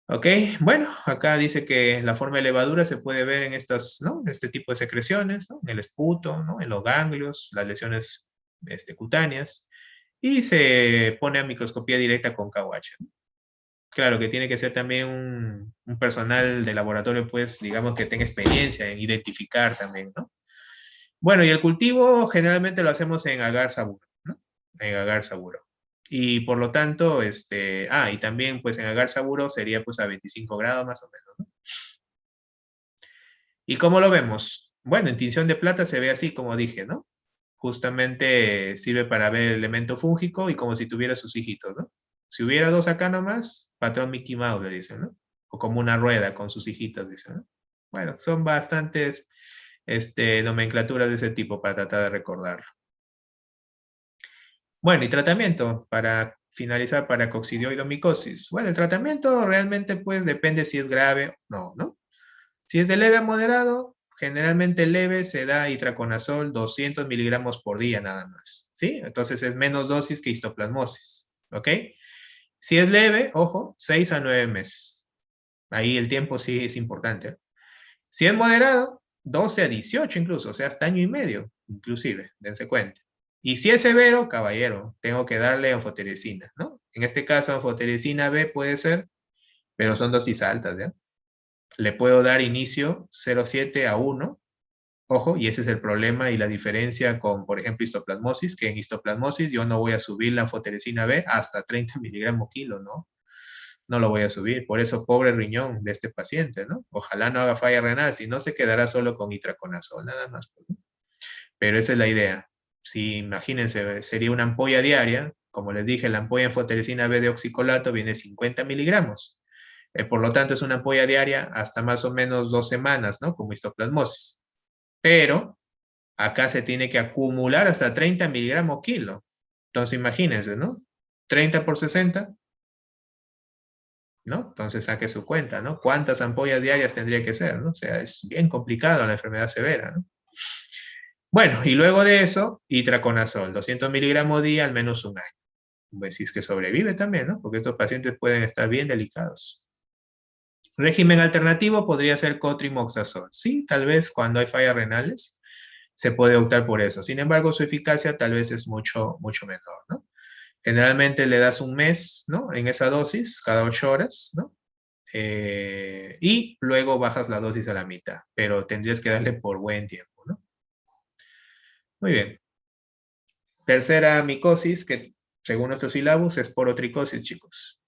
Ok, bueno, acá dice que la forma de levadura se puede ver en estas, ¿no? Este tipo de secreciones, ¿no? En el esputo, ¿no? En los ganglios, las lesiones cutáneas, y se pone a microscopía directa con KUH, ¿no? Claro que tiene que ser también un personal de laboratorio, pues, digamos que tenga experiencia en identificar también, ¿no? Bueno, y el cultivo generalmente lo hacemos en agar saburo, ¿no? En agar saburo. Y por lo tanto, y también pues en agar saburo sería pues a 25 grados más o menos, ¿no? ¿Y cómo lo vemos? Bueno, en tinción de plata se ve así como dije, ¿no? Justamente sirve para ver el elemento fúngico y como si tuviera sus hijitos, ¿no? Si hubiera dos acá nomás, patrón Mickey Mouse le dicen, ¿no? O como una rueda con sus hijitos, dicen, ¿no? Bueno, son bastantes nomenclaturas de ese tipo para tratar de recordarlo. Bueno, y tratamiento para finalizar para coccidioidomicosis. Bueno, el tratamiento realmente pues depende si es grave o no, ¿no? Si es de leve a moderado, generalmente leve se da itraconazol 200 miligramos por día nada más, ¿sí? Entonces es menos dosis que histoplasmosis, ¿ok? Si es leve, ojo, 6 a 9 meses. Ahí el tiempo sí es importante, ¿eh? Si es moderado, 12 a 18 incluso, o sea, hasta año y medio, inclusive, dense cuenta. Y si es severo, caballero, tengo que darle anfotericina, ¿no? En este caso, anfotericina B puede ser, pero son dosis altas, ¿ya? Le puedo dar inicio 0,7 a 1, ojo, y ese es el problema y la diferencia con, por ejemplo, histoplasmosis, que en histoplasmosis yo no voy a subir la anfotericina B hasta 30 miligramos kilo, ¿no? No lo voy a subir. Por eso, pobre riñón de este paciente, ¿no? Ojalá no haga falla renal, si no se quedará solo con itraconazol, nada más, ¿no? Pero esa es la idea. Si imagínense, sería una ampolla diaria, como les dije, la ampolla en foterecina B de oxicolato viene 50 miligramos. Por lo tanto, es una ampolla diaria hasta más o menos 2 semanas, ¿no? Como histoplasmosis. Pero acá se tiene que acumular hasta 30 miligramos kilo. Entonces, imagínense, ¿no? 30 por 60, ¿no? Entonces saque su cuenta, ¿no? ¿Cuántas ampollas diarias tendría que ser, ¿no? O sea, es bien complicado la enfermedad severa, ¿no? Bueno, y luego de eso, itraconazol, 200 miligramos día al menos un año. Pues si es que sobrevive también, ¿no? Porque estos pacientes pueden estar bien delicados. Régimen alternativo podría ser cotrimoxazol. Sí, tal vez cuando hay fallas renales se puede optar por eso. Sin embargo, su eficacia tal vez es mucho, mucho menor, ¿no? Generalmente le das un mes, ¿no? En esa dosis, cada 8 horas, ¿no? Y luego bajas la dosis a la mitad, pero tendrías que darle por buen tiempo, ¿no? Muy bien. Tercera micosis, que según nuestros sílabus es porotricosis, chicos.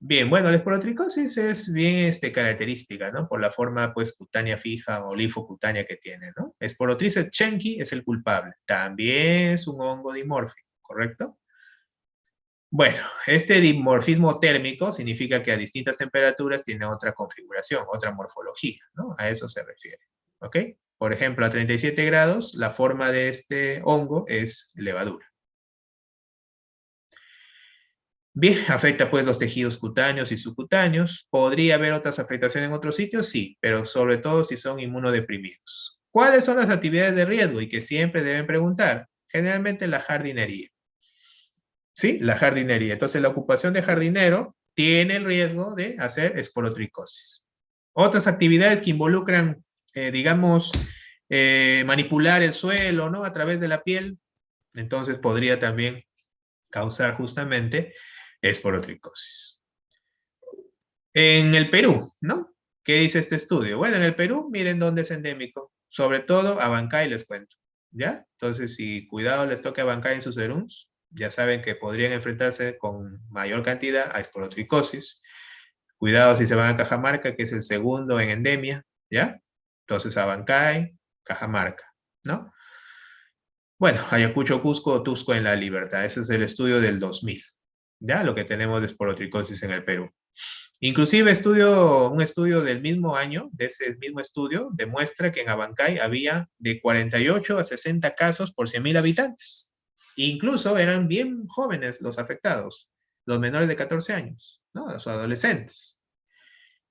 Bien, bueno, la esporotricosis es bien característica, ¿no? Por la forma, pues, cutánea fija o linfocutánea que tiene, ¿no? Sporotrichus schenki es el culpable. También es un hongo dimórfico, ¿correcto? Bueno, este dimorfismo térmico significa que a distintas temperaturas tiene otra configuración, otra morfología, ¿no? A eso se refiere, ¿ok? Por ejemplo, a 37 grados, la forma de este hongo es levadura. Bien, afecta pues los tejidos cutáneos y subcutáneos. ¿Podría haber otras afectaciones en otros sitios? Sí, pero sobre todo si son inmunodeprimidos. ¿Cuáles son las actividades de riesgo y que siempre deben preguntar? Generalmente la jardinería. ¿Sí? La jardinería. Entonces, la ocupación de jardinero tiene el riesgo de hacer esporotricosis. Otras actividades que involucran, digamos, manipular el suelo, ¿no? A través de la piel, entonces podría también causar justamente esporotricosis. En el Perú, ¿no? ¿Qué dice este estudio? Bueno, en el Perú, miren dónde es endémico. Sobre todo a Bancay les cuento, ¿ya? Entonces, si cuidado les toca a Bancay en sus serums, ya saben que podrían enfrentarse con mayor cantidad a esporotricosis. Cuidado si se van a Cajamarca, que es el segundo en endemia, ¿ya? Entonces, Abancay, Cajamarca, ¿no? Bueno, Ayacucho, Cusco, Tusco en la Libertad. Ese es el estudio del 2000, ¿ya? Lo que tenemos de esporotricosis en el Perú. Inclusive un estudio del mismo año, de ese mismo estudio, demuestra que en Abancay había de 48 a 60 casos por 100.000 habitantes. Incluso eran bien jóvenes los afectados, los menores de 14 años, ¿no? Los adolescentes.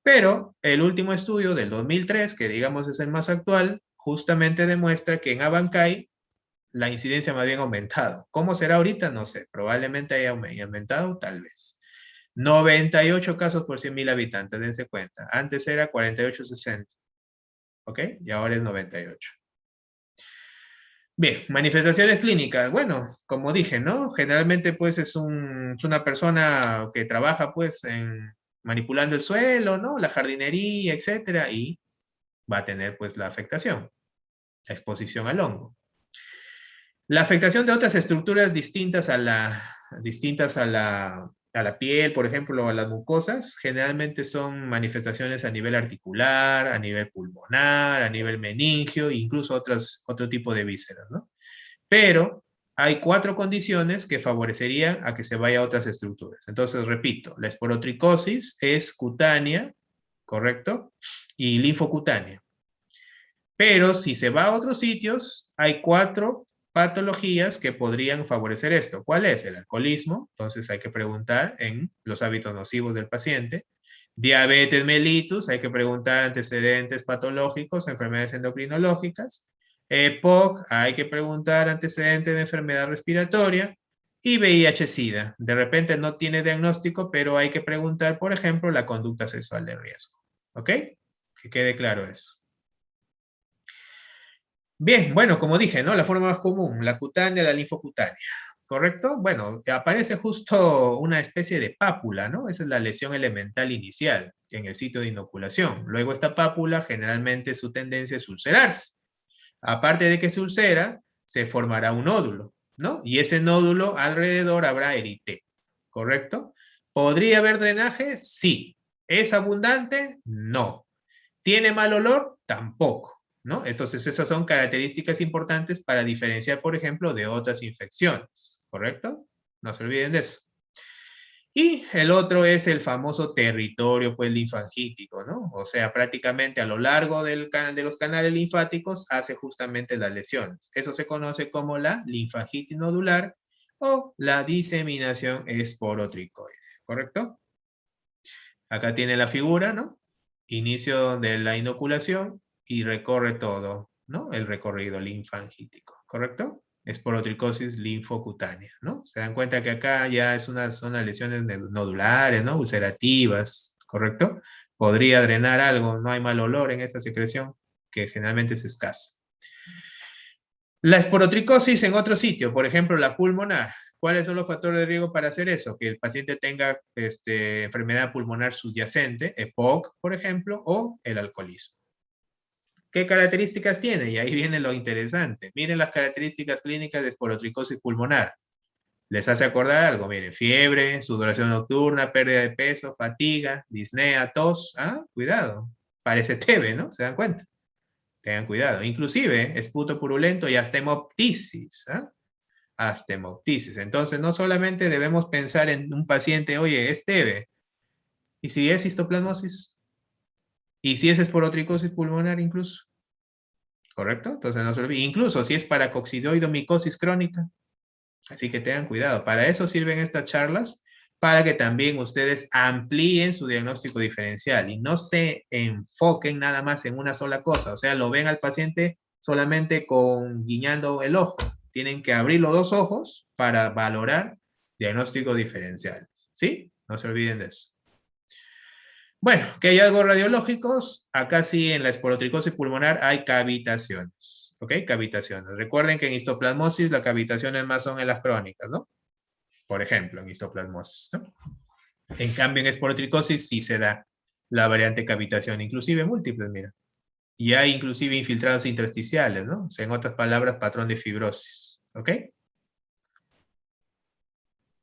Pero el último estudio del 2003, que digamos es el más actual, justamente demuestra que en Abancay la incidencia más bien ha aumentado. ¿Cómo será ahorita? No sé. Probablemente haya aumentado, tal vez. 98 casos por 100.000 habitantes, dense cuenta. Antes era 48-60. ¿Ok? Y ahora es 98. Bien, manifestaciones clínicas. Bueno, como dije, ¿no? Generalmente, pues, es una persona que trabaja, pues, manipulando el suelo, ¿no? La jardinería, etcétera, y va a tener, pues, la afectación, la exposición al hongo. La afectación de otras estructuras distintas a la piel, por ejemplo, o a las mucosas, generalmente son manifestaciones a nivel articular, a nivel pulmonar, a nivel meningio, incluso otro tipo de vísceras, ¿no? Pero hay 4 condiciones que favorecerían a que se vaya a otras estructuras. Entonces, repito, la esporotricosis es cutánea, ¿correcto? Y linfocutánea. Pero si se va a otros sitios, hay 4 patologías que podrían favorecer esto. ¿Cuál es? El alcoholismo, entonces hay que preguntar en los hábitos nocivos del paciente. Diabetes mellitus, hay que preguntar antecedentes patológicos, enfermedades endocrinológicas. EPOC, hay que preguntar antecedentes de enfermedad respiratoria. Y VIH-Sida, de repente no tiene diagnóstico, pero hay que preguntar, por ejemplo, la conducta sexual de riesgo. ¿Ok? Que quede claro eso. Bien, bueno, como dije, ¿no? La forma más común, la cutánea, la linfocutánea, ¿correcto? Bueno, aparece justo una especie de pápula, ¿no? Esa es la lesión elemental inicial en el sitio de inoculación. Luego esta pápula, generalmente su tendencia es ulcerarse. Aparte de que se ulcera, se formará un nódulo, ¿no? Y ese nódulo alrededor habrá eritema, ¿correcto? ¿Podría haber drenaje? Sí. ¿Es abundante? No. ¿Tiene mal olor? Tampoco. ¿No? Entonces, esas son características importantes para diferenciar, por ejemplo, de otras infecciones, ¿correcto? No se olviden de eso. Y el otro es el famoso territorio, pues, linfangítico, ¿no? O sea, prácticamente a lo largo de los canales linfáticos hace justamente las lesiones. Eso se conoce como la linfangitis nodular o la diseminación esporotricoide, ¿correcto? Acá tiene la figura, ¿no? Inicio de la inoculación y recorre todo, ¿no? El recorrido linfangítico, ¿correcto? Esporotricosis linfocutánea, ¿no? Se dan cuenta que acá ya son unas lesiones nodulares, ¿no? Ulcerativas, ¿correcto? Podría drenar algo, no hay mal olor en esa secreción, que generalmente es escasa. La esporotricosis en otro sitio, por ejemplo, la pulmonar. ¿Cuáles son los factores de riesgo para hacer eso? Que el paciente tenga enfermedad pulmonar subyacente, EPOC, por ejemplo, o el alcoholismo. ¿Qué características tiene? Y ahí viene lo interesante. Miren las características clínicas de esporotricosis pulmonar. ¿Les hace acordar algo? Miren, fiebre, sudoración nocturna, pérdida de peso, fatiga, disnea, tos. Ah, cuidado. Parece TB, ¿no? ¿Se dan cuenta? Tengan cuidado. Inclusive, esputo purulento y astemoptisis. ¿Ah? Astemoptisis. Entonces, no solamente debemos pensar en un paciente, oye, es TB. ¿Y si es histoplasmosis? ¿Y si es esporotricosis pulmonar incluso? ¿Correcto? Entonces, no se olvide. Incluso si es paracoccidioidomicosis crónica. Así que tengan cuidado. Para eso sirven estas charlas, para que también ustedes amplíen su diagnóstico diferencial y no se enfoquen nada más en una sola cosa. O sea, lo ven al paciente solamente con guiñando el ojo. Tienen que abrir los dos ojos para valorar diagnósticos diferenciales. ¿Sí? No se olviden de eso. Bueno, ¿qué hallazgos radiológicos? Acá sí, en la esporotricosis pulmonar hay cavitaciones. ¿Ok? Cavitaciones. Recuerden que en histoplasmosis las cavitaciones más son en las crónicas, ¿no? Por ejemplo, en histoplasmosis, ¿no? En cambio, en esporotricosis sí se da la variante cavitación, inclusive múltiples, mira. Y hay inclusive infiltrados intersticiales, ¿no? O sea, en otras palabras, patrón de fibrosis. ¿Ok?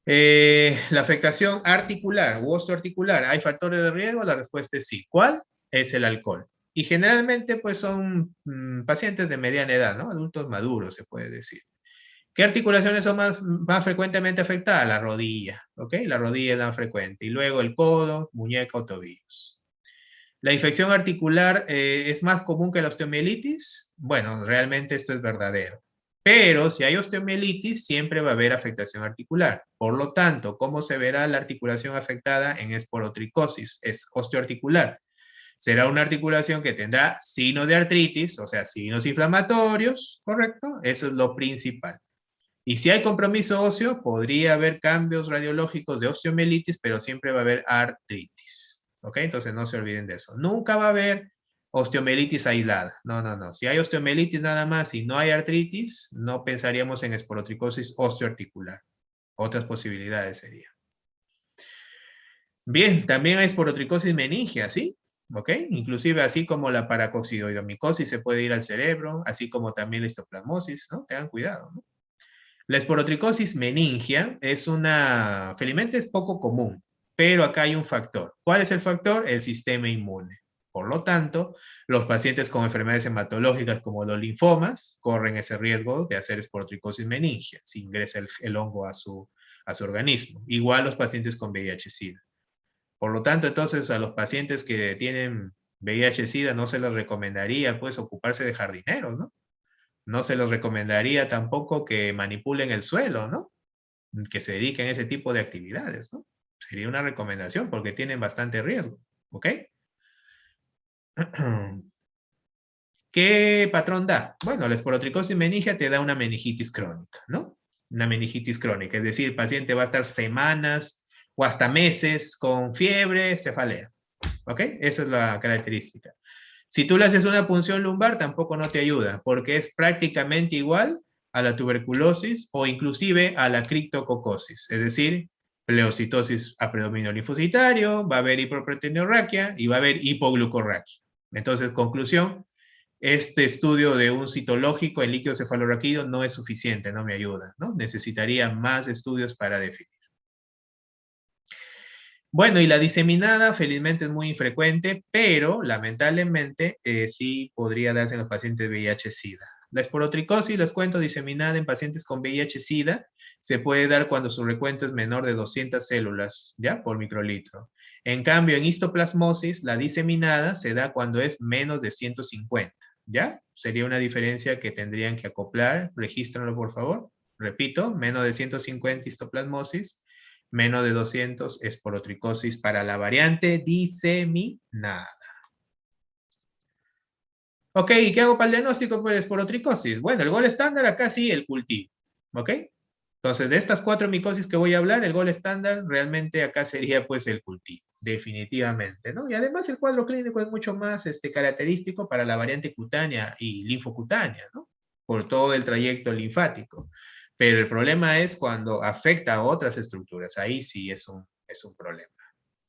La afectación articular u osteoarticular, ¿hay factores de riesgo? La respuesta es sí. ¿Cuál? Es el alcohol. Y generalmente, pues, son pacientes de mediana edad, ¿no? Adultos maduros, se puede decir. ¿Qué articulaciones son más frecuentemente afectadas? La rodilla, ¿ok? La rodilla es la más frecuente. Y luego el codo, muñeca o tobillos. ¿La infección articular es más común que la osteomielitis? Bueno, realmente esto es verdadero. Pero si hay osteomielitis, siempre va a haber afectación articular. Por lo tanto, ¿cómo se verá la articulación afectada en esporotricosis? Es osteoarticular. Será una articulación que tendrá signos de artritis, o sea, signos inflamatorios, ¿correcto? Eso es lo principal. Y si hay compromiso óseo, podría haber cambios radiológicos de osteomielitis, pero siempre va a haber artritis. ¿Ok? Entonces no se olviden de eso. Nunca va a haber osteomielitis aislada. No, no, no. Si hay osteomielitis nada más y no hay artritis, no pensaríamos en esporotricosis osteoarticular. Otras posibilidades serían. Bien, también hay esporotricosis meningia, ¿sí? ¿Ok? Inclusive así como la paracoccidomicosis se puede ir al cerebro, así como también la histoplasmosis, ¿no? Tengan cuidado, ¿no? La esporotricosis meningia es felizmente es poco común, pero acá hay un factor. ¿Cuál es el factor? El sistema inmune. Por lo tanto, los pacientes con enfermedades hematológicas como los linfomas corren ese riesgo de hacer esporotricosis meningia si ingresa el hongo a su organismo. Igual los pacientes con VIH-Sida. Por lo tanto, entonces a los pacientes que tienen VIH-Sida no se les recomendaría pues ocuparse de jardineros, ¿no? No se les recomendaría tampoco que manipulen el suelo, ¿no? Que se dediquen a ese tipo de actividades, ¿no? Sería una recomendación porque tienen bastante riesgo, ¿ok? ¿Qué patrón da? Bueno, la esporotricosis meningia te da una meningitis crónica, ¿no? Una meningitis crónica, es decir, el paciente va a estar semanas o hasta meses con fiebre, cefalea, ¿ok? Esa es la característica. Si tú le haces una punción lumbar, tampoco no te ayuda, porque es prácticamente igual a la tuberculosis o inclusive a la criptococosis, es decir, pleocitosis a predominio linfocitario, va a haber hiperproteinorraquia y va a haber hipoglucorraquia. Entonces, conclusión, este estudio de un citológico en líquido cefalorraquídeo no es suficiente, no me ayuda, ¿no? Necesitaría más estudios para definir. Bueno, y la diseminada felizmente es muy infrecuente, pero lamentablemente sí podría darse en los pacientes VIH-Sida. La esporotricosis, les cuento, diseminada en pacientes con VIH-Sida se puede dar cuando su recuento es menor de 200 células, ¿ya? Por microlitro. En cambio, en histoplasmosis, la diseminada se da cuando es menos de 150, ¿ya? Sería una diferencia que tendrían que acoplar. Regístrenlo, por favor. Repito, menos de 150 histoplasmosis, menos de 200 esporotricosis para la variante diseminada. Ok, ¿y qué hago para el diagnóstico por esporotricosis? Bueno, el gol estándar acá sí, el cultivo. ¿Ok? Entonces, de estas 4 micosis que voy a hablar, el gol estándar realmente acá sería pues el cultivo, definitivamente, ¿no? Y además el cuadro clínico es mucho más característico para la variante cutánea y linfocutánea, ¿no? Por todo el trayecto linfático. Pero el problema es cuando afecta a otras estructuras. Ahí sí es un problema.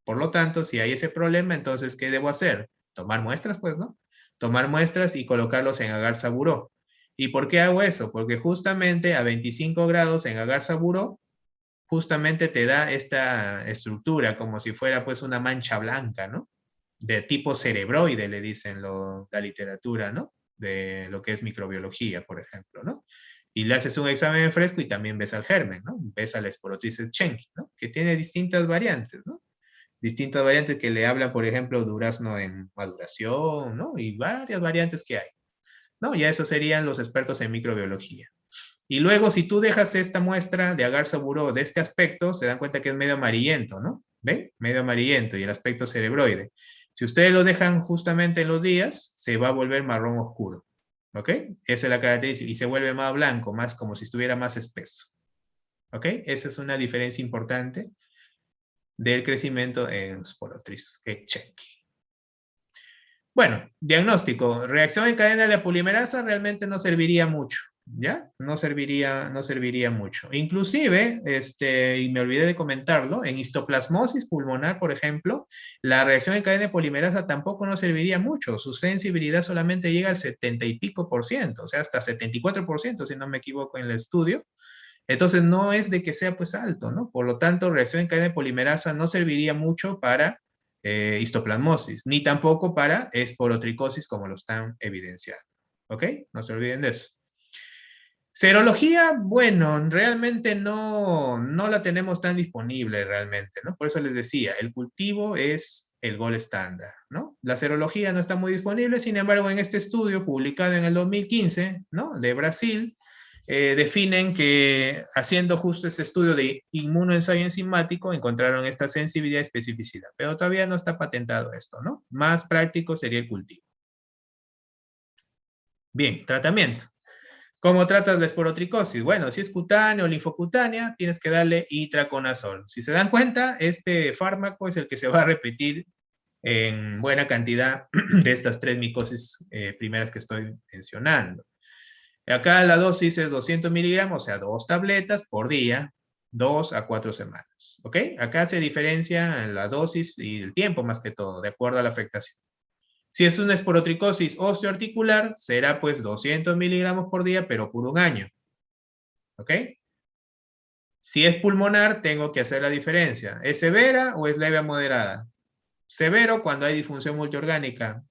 Por lo tanto, si hay ese problema, entonces, ¿qué debo hacer? Tomar muestras, pues, ¿no? Tomar muestras y colocarlos en agar saburó. ¿Y por qué hago eso? Porque justamente a 25 grados en agar saburó, justamente te da esta estructura como si fuera pues una mancha blanca, ¿no? De tipo cerebroide, le dicen la literatura, ¿no? De lo que es microbiología, por ejemplo, ¿no? Y le haces un examen en fresco y también ves al germen, ¿no? Ves a la esporotritis Schenck, ¿no? Que tiene distintas variantes, ¿no? Distintas variantes que le hablan, por ejemplo, durazno en maduración, ¿no? Y varias variantes que hay, ¿no? Ya eso serían los expertos en microbiología. Y luego, si tú dejas esta muestra de agar saburó de este aspecto, se dan cuenta que es medio amarillento, ¿no? ¿Ven? Medio amarillento y el aspecto cerebroide. Si ustedes lo dejan justamente en los días, se va a volver marrón oscuro, ¿Ok? Esa es la característica. Y se vuelve más blanco, más como si estuviera más espeso. ¿Ok? Esa es una diferencia importante del crecimiento en sporotrices. Que cheque. Bueno, diagnóstico. Reacción en cadena de la polimerasa realmente no serviría mucho, ¿ya? No serviría mucho. Inclusive, y me olvidé de comentarlo, en histoplasmosis pulmonar, por ejemplo, la reacción en cadena de polimerasa tampoco nos serviría mucho. Su sensibilidad solamente llega al 70 y pico por ciento, o sea, hasta 74%, si no me equivoco en el estudio. Entonces, no es de que sea pues alto, ¿no? Por lo tanto, reacción en cadena de polimerasa no serviría mucho para histoplasmosis, ni tampoco para esporotricosis como lo están evidenciando. ¿Ok? No se olviden de eso. Serología, bueno, realmente no la tenemos tan disponible realmente, ¿no? Por eso les decía, el cultivo es el gol estándar, ¿no? La serología no está muy disponible, sin embargo, en este estudio publicado en el 2015, ¿no? De Brasil, definen que haciendo justo ese estudio de inmunoensayo enzimático encontraron esta sensibilidad y especificidad, pero todavía no está patentado esto, ¿no? Más práctico sería el cultivo. Bien, tratamiento. ¿Cómo tratas la esporotricosis? Bueno, si es cutánea o linfocutánea, tienes que darle itraconazol. Si se dan cuenta, este fármaco es el que se va a repetir en buena cantidad de estas tres micosis primeras que estoy mencionando. Acá la dosis es 200 miligramos, o sea, 2 tabletas por día, 2 a 4 semanas. ¿Ok? Acá se diferencia la dosis y el tiempo más que todo, de acuerdo a la afectación. Si es una esporotricosis osteoarticular, será pues 200 miligramos por día, pero por un año. ¿Ok? Si es pulmonar, tengo que hacer la diferencia. ¿Es severa o es leve a moderada? Severo cuando hay disfunción multiorgánica.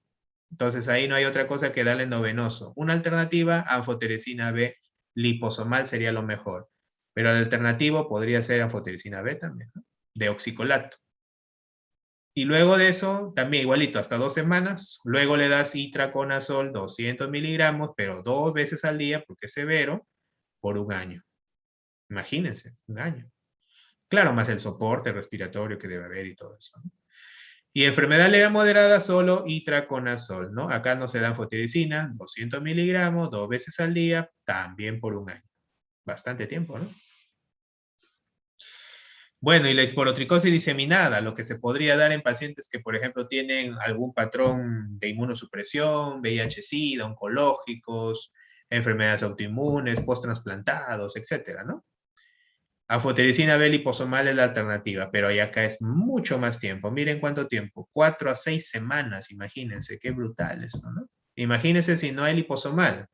Entonces ahí no hay otra cosa que darle endovenoso. Una alternativa, anfoteresina B liposomal sería lo mejor. Pero el alternativo podría ser anfoteresina B también, ¿no? De oxicolato. Y luego de eso, también igualito, hasta 2 semanas. Luego le das itraconazol 200 miligramos, pero 2 veces al día, porque es severo, por un año. Imagínense, un año. Claro, más el soporte respiratorio que debe haber y todo eso, ¿no? Y enfermedad leve moderada, solo itraconazol, ¿no? Acá no se dan anfotericina, 200 miligramos, 2 veces al día, también por un año. Bastante tiempo, ¿no? Bueno, y la esporotricosis diseminada, lo que se podría dar en pacientes que, por ejemplo, tienen algún patrón de inmunosupresión, VIH-Sida, oncológicos, enfermedades autoinmunes, post-transplantados, etcétera, ¿no? Anfotericina B liposomal es la alternativa, pero ahí acá es mucho más tiempo. Miren cuánto tiempo, 4 a 6 semanas, imagínense, qué brutal esto, ¿no? Imagínense si no hay liposomal,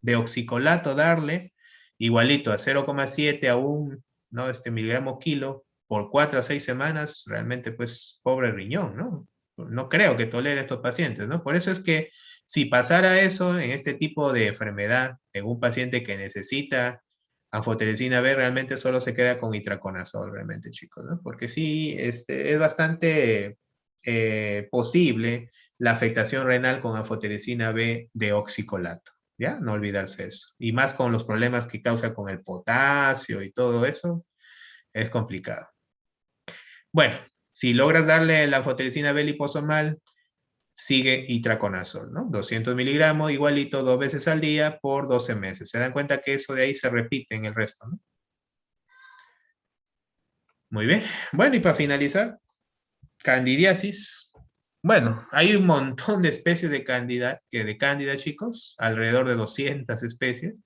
de oxicolato darle igualito a 0,7 a 1, ¿no? Miligramo kilo por 4 a 6 semanas, realmente pues pobre riñón, ¿no? No creo que tolere a estos pacientes, ¿no? Por eso es que si pasara eso en este tipo de enfermedad, en un paciente que necesita anfotericina B, realmente solo se queda con itraconazol, realmente, chicos, ¿no? Porque sí, es bastante posible la afectación renal con anfotericina B de oxicolato, ¿ya? No olvidarse eso. Y más con los problemas que causa con el potasio y todo eso, es complicado. Bueno, si logras darle la anfotericina B liposomal, sigue itraconazol, ¿no? 200 miligramos, igualito, 2 veces al día por 12 meses. Se dan cuenta que eso de ahí se repite en el resto, ¿no? Muy bien. Bueno, y para finalizar, candidiasis. Bueno, hay un montón de especies de cándida, chicos, alrededor de 200 especies,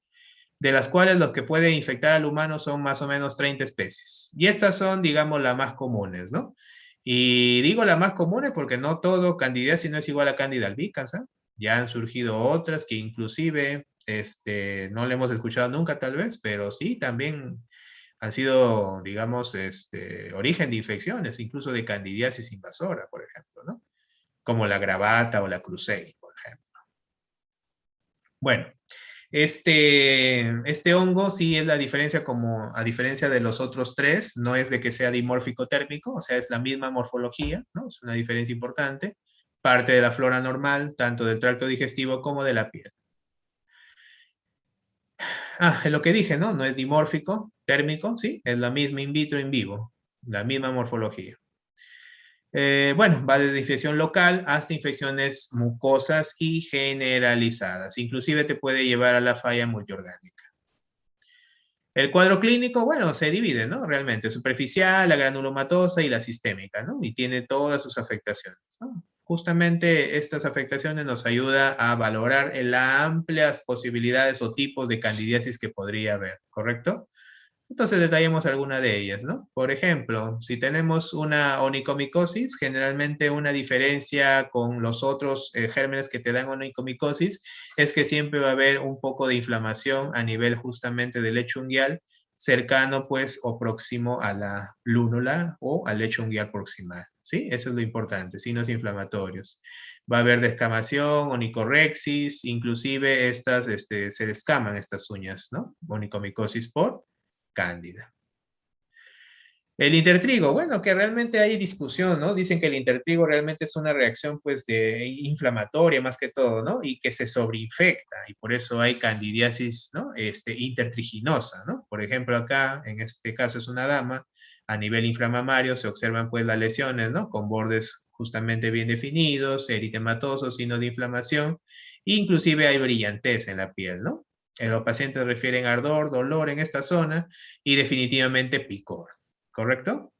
de las cuales los que pueden infectar al humano son más o menos 30 especies. Y estas son, digamos, las más comunes, ¿no? Y digo las más comunes porque no todo candidiasis no es igual a Candida albicans, ¿eh? Ya han surgido otras que inclusive no le hemos escuchado nunca tal vez, pero sí, también han sido, digamos, origen de infecciones, incluso de candidiasis invasora, por ejemplo, ¿no? Como la gravata o la cruzei, por ejemplo. Bueno, este hongo sí es la diferencia como, a diferencia de los otros tres, no es de que sea dimórfico térmico, o sea, es la misma morfología, ¿no? Es una diferencia importante. Parte de la flora normal, tanto del tracto digestivo como de la piel. Es lo que dije, ¿no? No es dimórfico térmico, ¿sí? Es la misma in vitro, in vivo, la misma morfología. Bueno, va desde infección local hasta infecciones mucosas y generalizadas. Inclusive te puede llevar a la falla multiorgánica. El cuadro clínico, bueno, se divide, ¿no? Realmente, superficial, la granulomatosa y la sistémica, ¿no? Y tiene todas sus afectaciones, ¿no? Justamente estas afectaciones nos ayuda a valorar las amplias posibilidades o tipos de candidiasis que podría haber, ¿correcto? Entonces detallemos alguna de ellas, ¿no? Por ejemplo, si tenemos una onicomicosis, generalmente una diferencia con los otros gérmenes que te dan onicomicosis es que siempre va a haber un poco de inflamación a nivel justamente del lecho unguial cercano pues o próximo a la lúnula o al lecho unguial proximal, ¿sí? Eso es lo importante, signos inflamatorios. Va a haber descamación, onicorexis, inclusive estas se descaman estas uñas, ¿no? Onicomicosis por cándida. El intertrigo, bueno, que realmente hay discusión, ¿no? Dicen que el intertrigo realmente es una reacción, pues, de inflamatoria más que todo, ¿no? Y que se sobreinfecta, y por eso hay candidiasis, ¿no? Intertriginosa, ¿no? Por ejemplo, acá, en este caso es una dama, a nivel inflamamario se observan, pues, las lesiones, ¿no? Con bordes justamente bien definidos, eritematosos, signos de inflamación, inclusive hay brillantez en la piel, ¿no? Los pacientes refieren ardor, dolor en esta zona y definitivamente picor. ¿Correcto?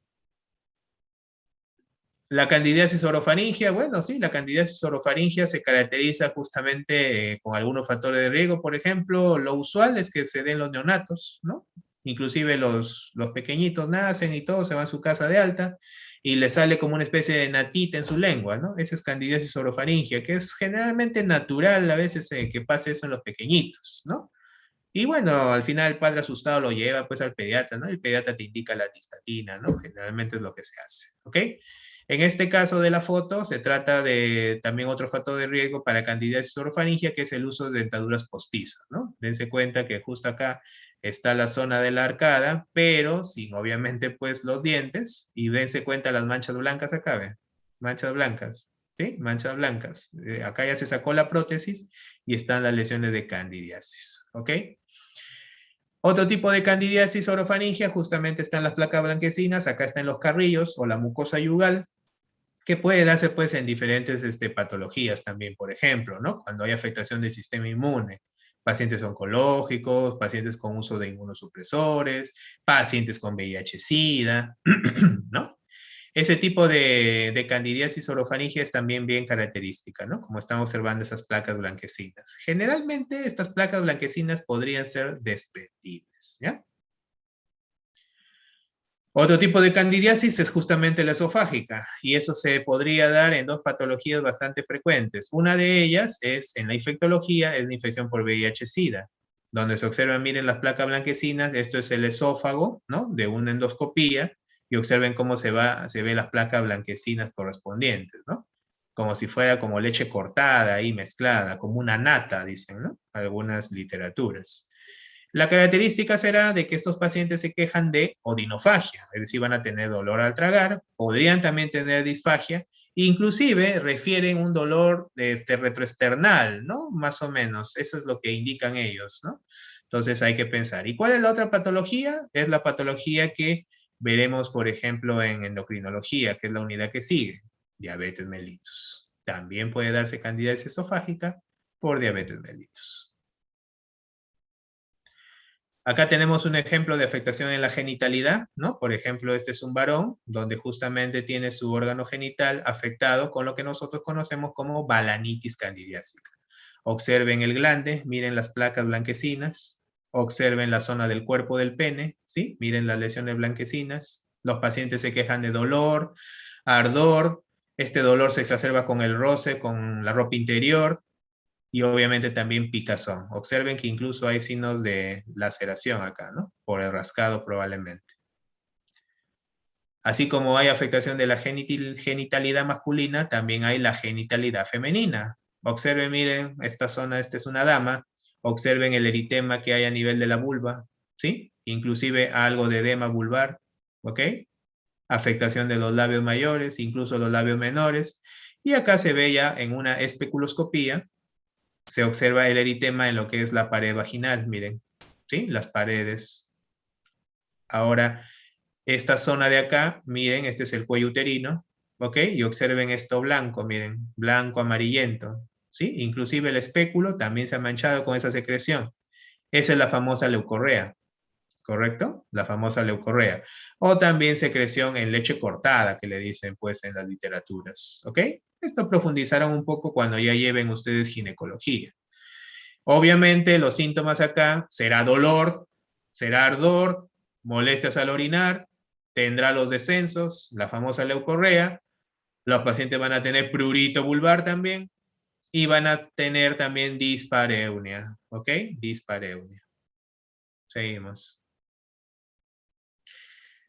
La candidiasis orofaringia, bueno, sí, la candidiasis orofaringia se caracteriza justamente con algunos factores de riesgo, por ejemplo, lo usual es que se den los neonatos, ¿no? Inclusive los pequeñitos nacen y todo, se van a su casa de alta y les sale como una especie de natita en su lengua, ¿no? Esa es candidiasis orofaringia, que es generalmente natural a veces que pase eso en los pequeñitos, ¿no? Y bueno, al final el padre asustado lo lleva pues al pediatra, ¿no? El pediatra te indica la tistatina, ¿no? Generalmente es lo que se hace, ¿ok? En este caso de la foto se trata de también otro factor de riesgo para candidiasis orofaringia, que es el uso de dentaduras postizas, ¿no? Dense cuenta que justo acá está la zona de la arcada, pero sin obviamente pues los dientes, y dense cuenta las manchas blancas acá, ¿ven? Manchas blancas, ¿sí? Manchas blancas. Acá ya se sacó la prótesis y están las lesiones de candidiasis, ¿ok? Otro tipo de candidiasis orofaringia justamente están las placas blanquecinas, acá están los carrillos o la mucosa yugal, que puede darse pues en diferentes patologías también, por ejemplo, ¿no? Cuando hay afectación del sistema inmune, pacientes oncológicos, pacientes con uso de inmunosupresores, pacientes con VIH-Sida, ¿no? Ese tipo de candidiasis orofaringia es también bien característica, ¿no? Como estamos observando esas placas blanquecinas. Generalmente estas placas blanquecinas podrían ser desprendibles, ¿ya? Otro tipo de candidiasis es justamente la esofágica, y eso se podría dar en dos patologías bastante frecuentes. Una de ellas es, en la infectología, es la infección por VIH-Sida, donde se observan, miren las placas blanquecinas, esto es el esófago, ¿no? De una endoscopía, y observen cómo se ve las placas blanquecinas correspondientes, ¿no? Como si fuera como leche cortada y mezclada, como una nata, dicen, ¿no? Algunas literaturas. La característica será de que estos pacientes se quejan de odinofagia, es decir, van a tener dolor al tragar, podrían también tener disfagia, inclusive refieren un dolor retroesternal, ¿no? Más o menos, eso es lo que indican ellos, ¿no? Entonces hay que pensar. ¿Y cuál es la otra patología? Es la patología que veremos, por ejemplo, en endocrinología, que es la unidad que sigue, diabetes mellitus. También puede darse candidiasis esofágica por diabetes mellitus. Acá tenemos un ejemplo de afectación en la genitalidad, ¿no? Por ejemplo, este es un varón donde justamente tiene su órgano genital afectado con lo que nosotros conocemos como balanitis candidiásica. Observen el glande, miren las placas blanquecinas, observen la zona del cuerpo del pene, ¿sí? Miren las lesiones blanquecinas. Los pacientes se quejan de dolor, ardor, este dolor se exacerba con el roce, con la ropa interior, y obviamente también picazón. Observen que incluso hay signos de laceración acá, ¿no? Por el rascado probablemente. Así como hay afectación de la genitalidad masculina, también hay la genitalidad femenina. Observen, miren, esta zona, esta es una dama. Observen el eritema que hay a nivel de la vulva, ¿sí? Inclusive algo de edema vulvar, ¿ok? Afectación de los labios mayores, incluso los labios menores. Y acá se ve ya en una especuloscopía, se observa el eritema en lo que es la pared vaginal, miren, ¿sí? Las paredes. Ahora, esta zona de acá, miren, este es el cuello uterino, ¿ok? Y observen esto blanco, miren, blanco amarillento, ¿sí? Inclusive el espéculo también se ha manchado con esa secreción. Esa es la famosa leucorrea, ¿correcto? La famosa leucorrea. O también secreción en leche cortada, que le dicen pues en las literaturas, ¿ok? Esto profundizarán un poco cuando ya lleven ustedes ginecología. Obviamente los síntomas acá será dolor, será ardor, molestias al orinar, tendrá los descensos, la famosa leucorrea, los pacientes van a tener prurito vulvar también y van a tener también dispareunia, ¿ok? Dispareunia. Seguimos.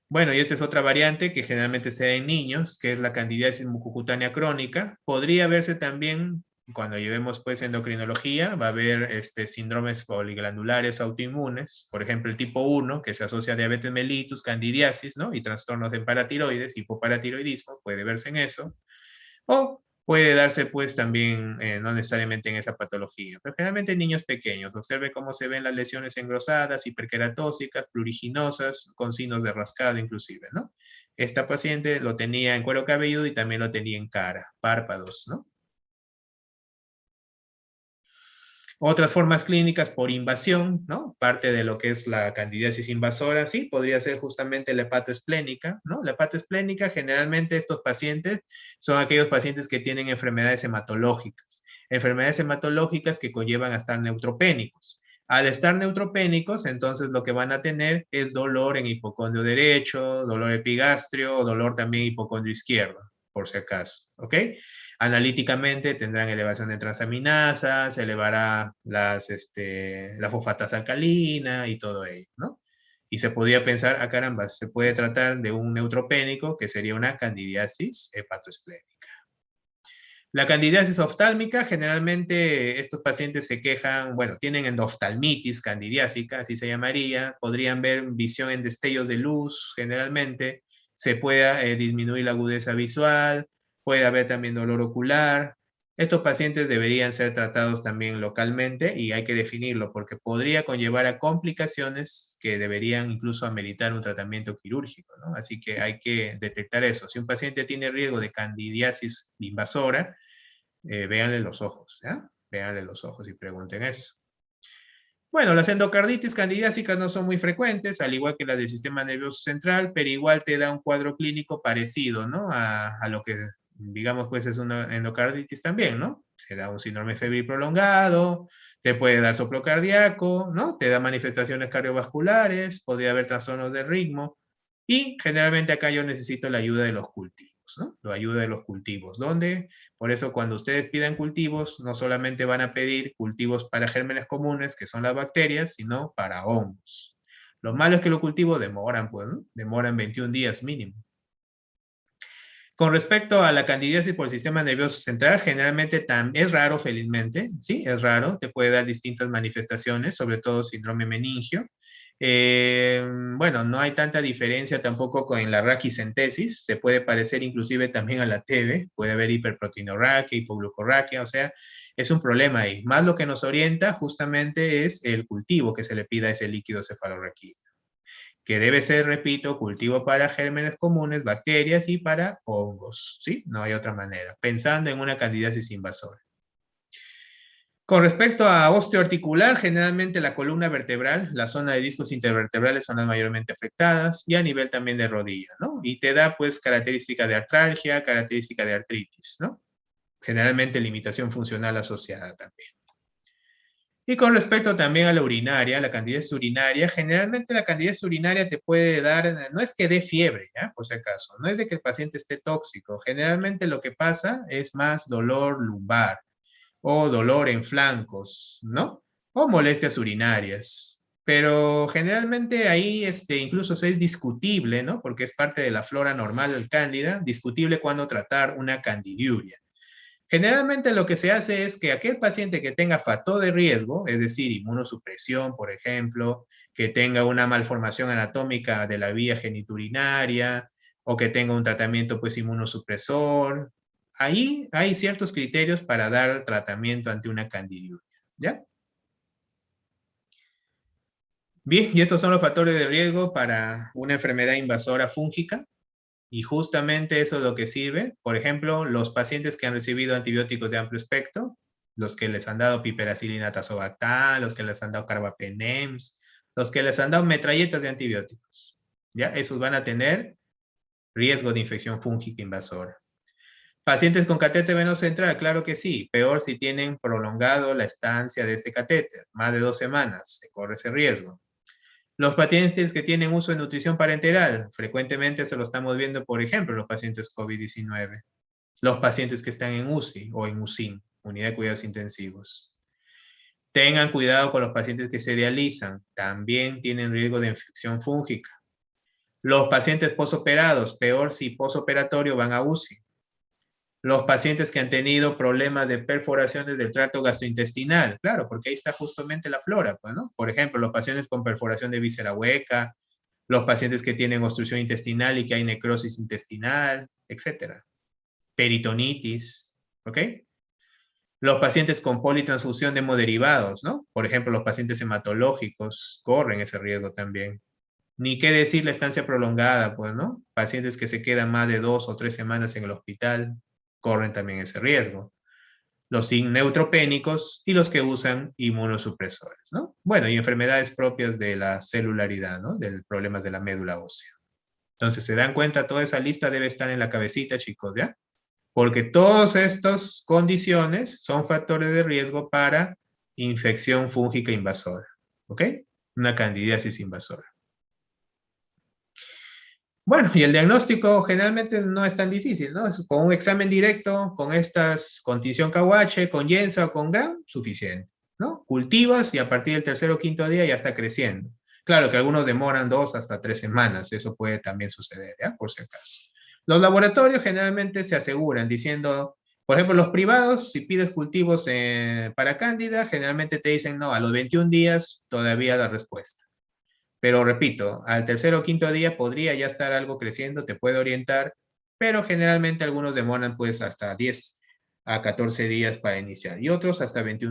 Bueno, y esta es otra variante que generalmente se da en niños, que es la candidiasis mucocutánea crónica. Podría verse también, cuando llevemos pues endocrinología, va a haber síndromes poliglandulares autoinmunes, por ejemplo el tipo 1, que se asocia a diabetes mellitus, candidiasis, ¿no? Y trastornos de paratiroides, hipoparatiroidismo, puede verse en eso. O puede darse pues también, no necesariamente en esa patología, pero generalmente en niños pequeños. Observe cómo se ven las lesiones engrosadas, hiperqueratósicas, pruriginosas, con signos de rascado inclusive, ¿no? Esta paciente lo tenía en cuero cabelludo y también lo tenía en cara, párpados, ¿no? Otras formas clínicas por invasión, ¿no? Parte de lo que es la candidiasis invasora, sí, podría ser justamente la hepatoesplénica, ¿no? La hepatoesplénica, generalmente estos pacientes son aquellos pacientes que tienen enfermedades hematológicas que conllevan a estar neutropénicos. Al estar neutropénicos, entonces lo que van a tener es dolor en hipocondrio derecho, dolor epigastrio, dolor también hipocondrio izquierdo, por si acaso, ¿ok? Analíticamente tendrán elevación de transaminasas, se elevará la fosfatasa alcalina y todo ello, ¿no? Y se podría pensar, caramba, se puede tratar de un neutropénico que sería una candidiasis hepatoesplénica. La candidiasis oftálmica, generalmente estos pacientes se quejan, bueno, tienen endoftalmitis candidiásica, así se llamaría, podrían ver visión en destellos de luz, generalmente, se puede disminuir la agudeza visual, puede haber también dolor ocular. Estos pacientes deberían ser tratados también localmente y hay que definirlo porque podría conllevar a complicaciones que deberían incluso ameritar un tratamiento quirúrgico, ¿no? Así que hay que detectar eso. Si un paciente tiene riesgo de candidiasis invasora, véanle los ojos, ¿ya? Véanle los ojos y pregunten eso. Bueno, las endocarditis candidásicas no son muy frecuentes, al igual que las del sistema nervioso central, pero igual te da un cuadro clínico parecido, ¿no? A lo que, digamos, pues es una endocarditis también, ¿no? Se da un síndrome febril prolongado, te puede dar soplo cardíaco, ¿no? Te da manifestaciones cardiovasculares, podría haber trastornos de ritmo, y generalmente acá yo necesito la ayuda de los cultivos, ¿no? La ayuda de los cultivos, donde por eso cuando ustedes pidan cultivos, no solamente van a pedir cultivos para gérmenes comunes, que son las bacterias, sino para hongos. Lo malo es que los cultivos demoran, pues, ¿no? Demoran 21 días mínimo. Con respecto a la candidiasis por el sistema nervioso central, generalmente es raro, felizmente, sí, es raro, te puede dar distintas manifestaciones, sobre todo síndrome meningio. Bueno, no hay tanta diferencia tampoco con la raquicentesis, se puede parecer inclusive también a la TB, puede haber hiperproteinorraquia, hipoglucorraquia, o sea, es un problema ahí. Más lo que nos orienta justamente es el cultivo que se le pida a ese líquido cefalorraquídeo, que debe ser, repito, cultivo para gérmenes comunes, bacterias y para hongos, ¿sí? No hay otra manera, pensando en una candidiasis invasora. Con respecto a osteoarticular, generalmente la columna vertebral, la zona de discos intervertebrales son las mayormente afectadas y a nivel también de rodilla, ¿no? Y te da pues característica de artralgia, característica de artritis, ¿no? Generalmente limitación funcional asociada también. Y con respecto también a la urinaria, la candidiasis urinaria, generalmente la candidiasis urinaria te puede dar, no es que dé fiebre, ¿ya? Por si acaso, no es de que el paciente esté tóxico, generalmente lo que pasa es más dolor lumbar o dolor en flancos, ¿no? O molestias urinarias. Pero generalmente ahí incluso es discutible, ¿no? Porque es parte de la flora normal del cándida, discutible cuando tratar una candidiuria. Generalmente lo que se hace es que aquel paciente que tenga factor de riesgo, es decir, inmunosupresión, por ejemplo, que tenga una malformación anatómica de la vía geniturinaria o que tenga un tratamiento pues inmunosupresor, ahí hay ciertos criterios para dar tratamiento ante una candidiuria, ¿ya? Bien, y estos son los factores de riesgo para una enfermedad invasora fúngica. Y justamente eso es lo que sirve. Por ejemplo, los pacientes que han recibido antibióticos de amplio espectro, los que les han dado piperacilina tazobactam, los que les han dado carbapenems, los que les han dado metralletas de antibióticos. ¿Ya? Esos van a tener riesgo de infección fúngica invasora. Pacientes con catéter venoso central, claro que sí. Peor si tienen prolongado la estancia de este catéter, más de 2 semanas, se corre ese riesgo. Los pacientes que tienen uso de nutrición parenteral, frecuentemente se lo estamos viendo, por ejemplo, los pacientes COVID-19. Los pacientes que están en UCI o en UCIN, Unidad de Cuidados Intensivos. Tengan cuidado con los pacientes que se dializan, también tienen riesgo de infección fúngica. Los pacientes posoperados, peor si posoperatorio van a UCI. Los pacientes que han tenido problemas de perforaciones del tracto gastrointestinal, claro, porque ahí está justamente la flora, pues, ¿no? Por ejemplo, los pacientes con perforación de víscera hueca, los pacientes que tienen obstrucción intestinal y que hay necrosis intestinal, etcétera. Peritonitis, ¿ok? Los pacientes con politransfusión de hemoderivados, ¿no? Por ejemplo, los pacientes hematológicos corren ese riesgo también. Ni qué decir la estancia prolongada, pues, ¿no? Pacientes que se quedan más de 2 o 3 semanas en el hospital corren también ese riesgo. Los neutropénicos y los que usan inmunosupresores, ¿no? Bueno, y enfermedades propias de la celularidad, ¿no? De problemas de la médula ósea. Entonces, ¿se dan cuenta? Toda esa lista debe estar en la cabecita, chicos, ¿ya? Porque todas estas condiciones son factores de riesgo para infección fúngica invasora, ¿ok? Una candidiasis invasora. Bueno, y el diagnóstico generalmente no es tan difícil, ¿no? Es con un examen directo, con estas, con tinción KUH, con Yensa o con Gram, suficiente, ¿no? Cultivas y a partir del tercer o quinto día ya está creciendo. Claro que algunos demoran 2 hasta 3 semanas, eso puede también suceder, ¿ya? Por si acaso. Los laboratorios generalmente se aseguran diciendo, por ejemplo, los privados, si pides cultivos para cándida, generalmente te dicen, no, a los 21 días todavía la respuesta. Pero repito, al tercer o quinto día podría ya estar algo creciendo, te puede orientar, pero generalmente algunos demoran pues hasta 10 a 14 días para iniciar y otros hasta 21.